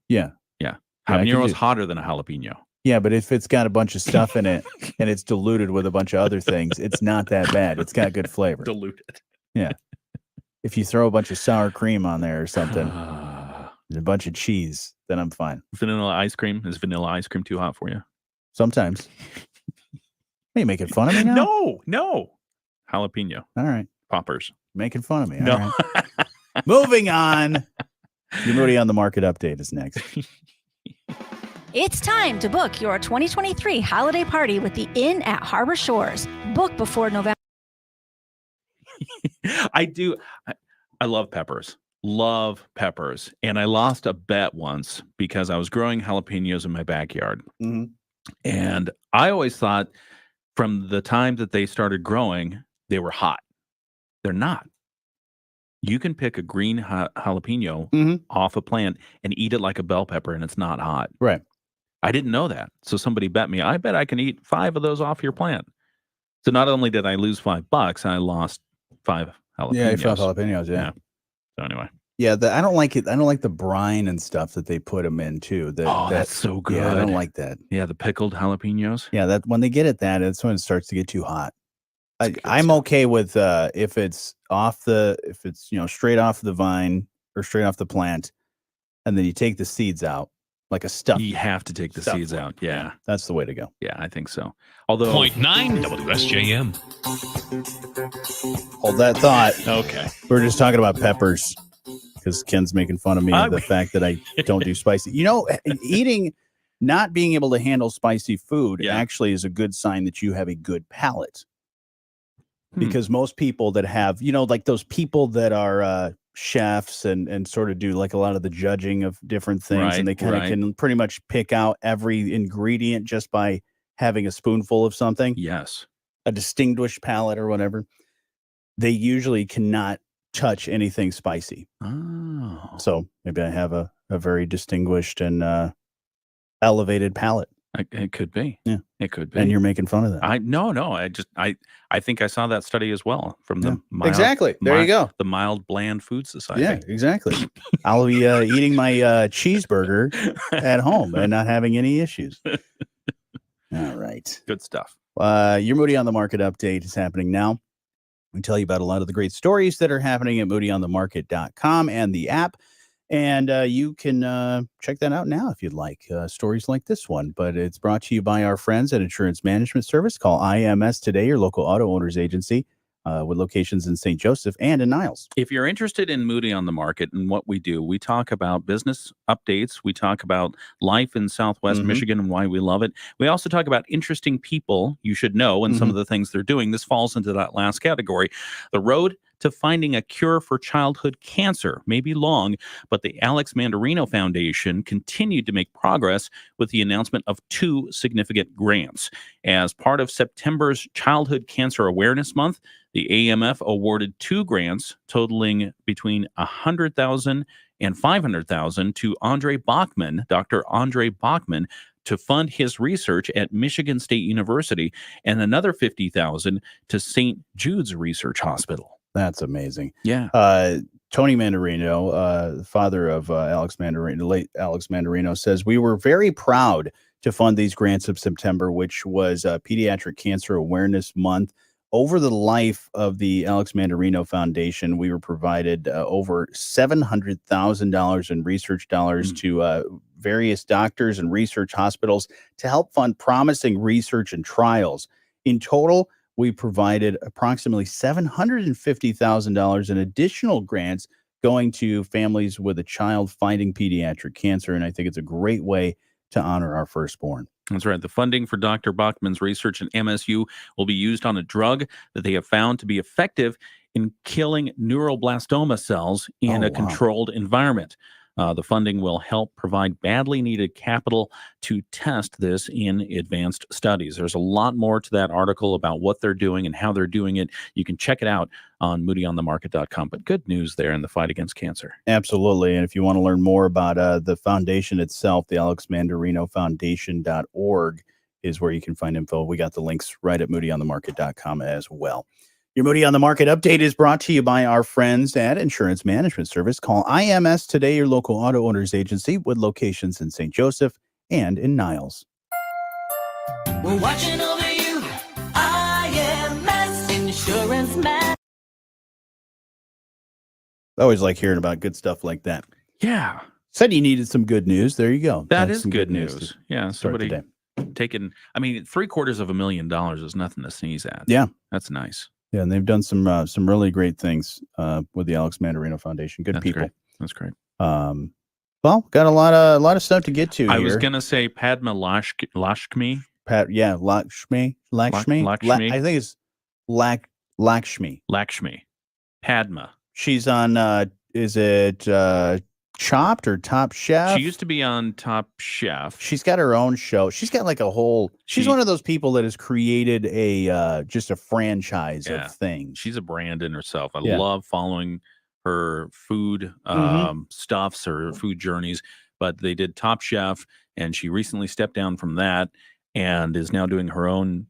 Yeah. Yeah. I could Habanero is do- hotter than a jalapeno. Yeah, but if it's got a bunch of stuff in it and it's diluted with a bunch of other things, it's not that bad. It's got good flavor. Diluted. Yeah. If you throw a bunch of sour cream on there or something, and a bunch of cheese, then I'm fine. Vanilla ice cream. Is vanilla ice cream too hot for you? Sometimes. Are you making fun of me now? No. Jalapeno. All right. Poppers. Making fun of me. No. All right. Moving on. Your Moody on the Market update is next. It's time to book your 2023 holiday party with the Inn at Harbor Shores. Book before November. I do. I love peppers. Love peppers. And I lost a bet once because I was growing jalapenos in my backyard. Mm-hmm. And I always thought from the time that they started growing, they were hot. They're not. You can pick a green jalapeno off a plant and eat it like a bell pepper, and it's not hot. Right. I didn't know that. So somebody bet me, I bet I can eat 5 of those off your plant. So not only did I lose $5, I lost 5 jalapenos. Yeah, 5 jalapenos, yeah. So anyway. Yeah, I don't like it. I don't like the brine and stuff that they put them in too. That's so good. Yeah, I don't like that. Yeah, the pickled jalapenos. Yeah, that when they get it that's when it starts to get too hot. I'm okay with if it's straight off the vine or straight off the plant, and then you take the seeds out like a stuff. You have to take the seeds out. Yeah, that's the way to go. Yeah, I think so. Although 0.9 WSJM. Hold that thought. Okay, we're just talking about peppers because Ken's making fun of me of the fact that I don't do spicy. Not being able to handle spicy food actually is a good sign that you have a good palate. Because most people that have, like those people that are chefs and sort of do like a lot of the judging of different things, and they kind of can pretty much pick out every ingredient just by having a spoonful of something, Yes. a distinguished palate or whatever, they usually cannot touch anything spicy. Oh. So maybe I have a very distinguished and elevated palate. It could be. Yeah. It could be. And you're making fun of that. No. I think I saw that study as well from the mild, exactly. There you go. The Mild Bland Food Society. Yeah, exactly. I'll be eating my cheeseburger at home and not having any issues. All right. Good stuff. Your Moody on the Market update is happening now. We tell you about a lot of the great stories that are happening at moodyonthemarket.com and the app. And you can check that out now if you'd like. Stories like this one. But it's brought to you by our friends at Insurance Management Service. Call IMS today, your local auto owners agency, with locations in St. Joseph and in Niles. If you're interested in Moody on the Market and what we do, we talk about business updates. We talk about life in Southwest Michigan and why we love it. We also talk about interesting people you should know and some of the things they're doing. This falls into that last category. The road to finding a cure for childhood cancer may be long, but the Alex Mandarino Foundation continued to make progress with the announcement of 2 significant grants. As part of September's Childhood Cancer Awareness Month, the AMF awarded 2 grants totaling between $100,000 and $500,000 to Dr. Andre Bachman, to fund his research at Michigan State University, and another $50,000 to St. Jude's Research Hospital. That's amazing. Yeah. Tony Mandarino, father of Alex Mandarino, late Alex Mandarino, says, we were very proud to fund these grants of September, which was Pediatric Cancer Awareness Month. Over the life of the Alex Mandarino Foundation, we were provided over $700,000 in research dollars to various doctors and research hospitals to help fund promising research and trials. In total, we provided approximately $750,000 in additional grants going to families with a child fighting pediatric cancer. And I think it's a great way to honor our firstborn. That's right. The funding for Dr. Bachman's research at MSU will be used on a drug that they have found to be effective in killing neuroblastoma cells in a controlled environment. The funding will help provide badly needed capital to test this in advanced studies. There's a lot more to that article about what they're doing and how they're doing it. You can check it out on moodyonthemarket.com. But good news there in the fight against cancer. Absolutely. And if you want to learn more about the foundation itself, the Alex Mandarino Foundation.org is where you can find info. We got the links right at moodyonthemarket.com as well. Your Moody on the Market update is brought to you by our friends at Insurance Management Service. Call IMS today, your local auto owners agency with locations in St. Joseph and in Niles. We're watching over you. IMS Insurance Man. I always like hearing about good stuff like that. Yeah. Said you needed some good news. There you go. That That's is some good news. Yeah. Somebody taking, $750,000 is nothing to sneeze at. Yeah. That's nice. Yeah, and they've done some really great things with the Alex Mandarino Foundation. Good people. Great. That's great. Well, got a lot of stuff to get to here. I was gonna say Padma Lakshmi. Lakshmi. I think it's Lakshmi. Lakshmi. Padma. She's on. Is it Chopped or Top Chef? She used to be on Top Chef. She's got her own show. She's got like a whole. She's one of those people that has created a just a franchise of things. She's a brand in herself. I Yeah. love following her food stuffs or food journeys. But they did Top Chef, and she recently stepped down from that and is now doing her own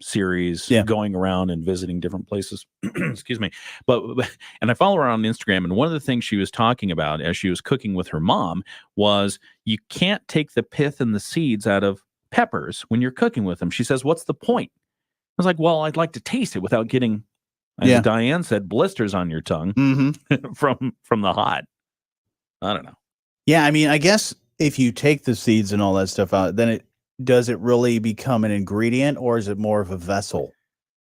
series, going around and visiting different places. Excuse me. And I follow her on Instagram, and one of the things she was talking about as she was cooking with her mom was you can't take the pith and the seeds out of peppers when you're cooking with them. She says, what's the point? I was like, well, I'd like to taste it without getting, as Diane said, blisters on your tongue from the hot. I don't know. Yeah, I mean, I guess if you take the seeds and all that stuff out, then does it really become an ingredient, or is it more of a vessel?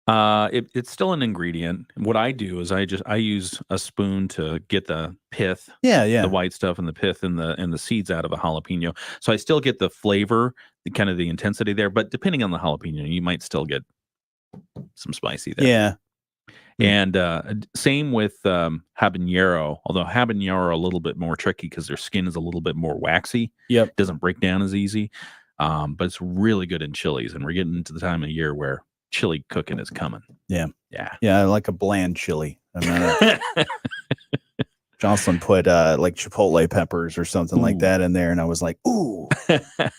It's still an ingredient. What I do is I use a spoon to get the pith, the white stuff and the pith and the seeds out of a jalapeno. So I still get the flavor, kind of the intensity there. But depending on the jalapeno, you might still get some spicy there. Yeah. And same with habanero, although habanero are a little bit more tricky because their skin is a little bit more waxy. Yep. Doesn't break down as easy. But it's really good in chilies, and we're getting into the time of year where chili cooking is coming. Yeah. Yeah. Yeah, I like a bland chili. I'm not Jocelyn put like chipotle peppers or something like that in there, and I was like, ooh,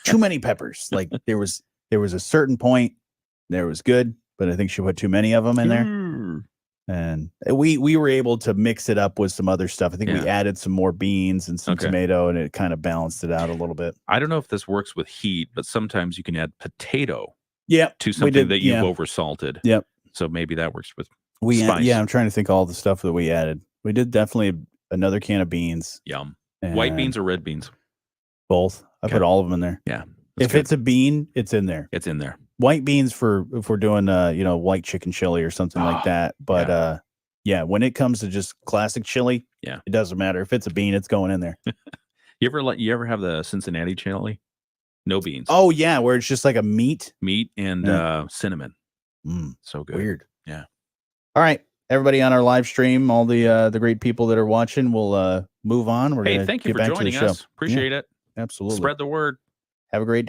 too many peppers. Like there was a certain point there was good, but I think she put too many of them in there. And we were able to mix it up with some other stuff. I think we added some more beans and some tomato, and it kind of balanced it out a little bit. I don't know if this works with heat, but sometimes you can add potato to we something did, that you've oversalted. Yep. So maybe that works with spice. spice. I'm trying to think of all the stuff that we added. We did definitely another can of beans. Yum. White beans or red beans? Both. I put all of them in there. Yeah. If it's a bean, it's in there. It's in there. White beans for if we're doing white chicken chili or something like that. But when it comes to just classic chili, it doesn't matter. If it's a bean, it's going in there. You ever have the Cincinnati chili? No beans. Oh yeah, where it's just like a meat and cinnamon. So good. Weird. Yeah. All right, everybody on our live stream, all the great people that are watching, we'll move on. We're Hey, gonna thank you get for back to the joining show. us. Appreciate it. Absolutely. Spread the word. Have a great day.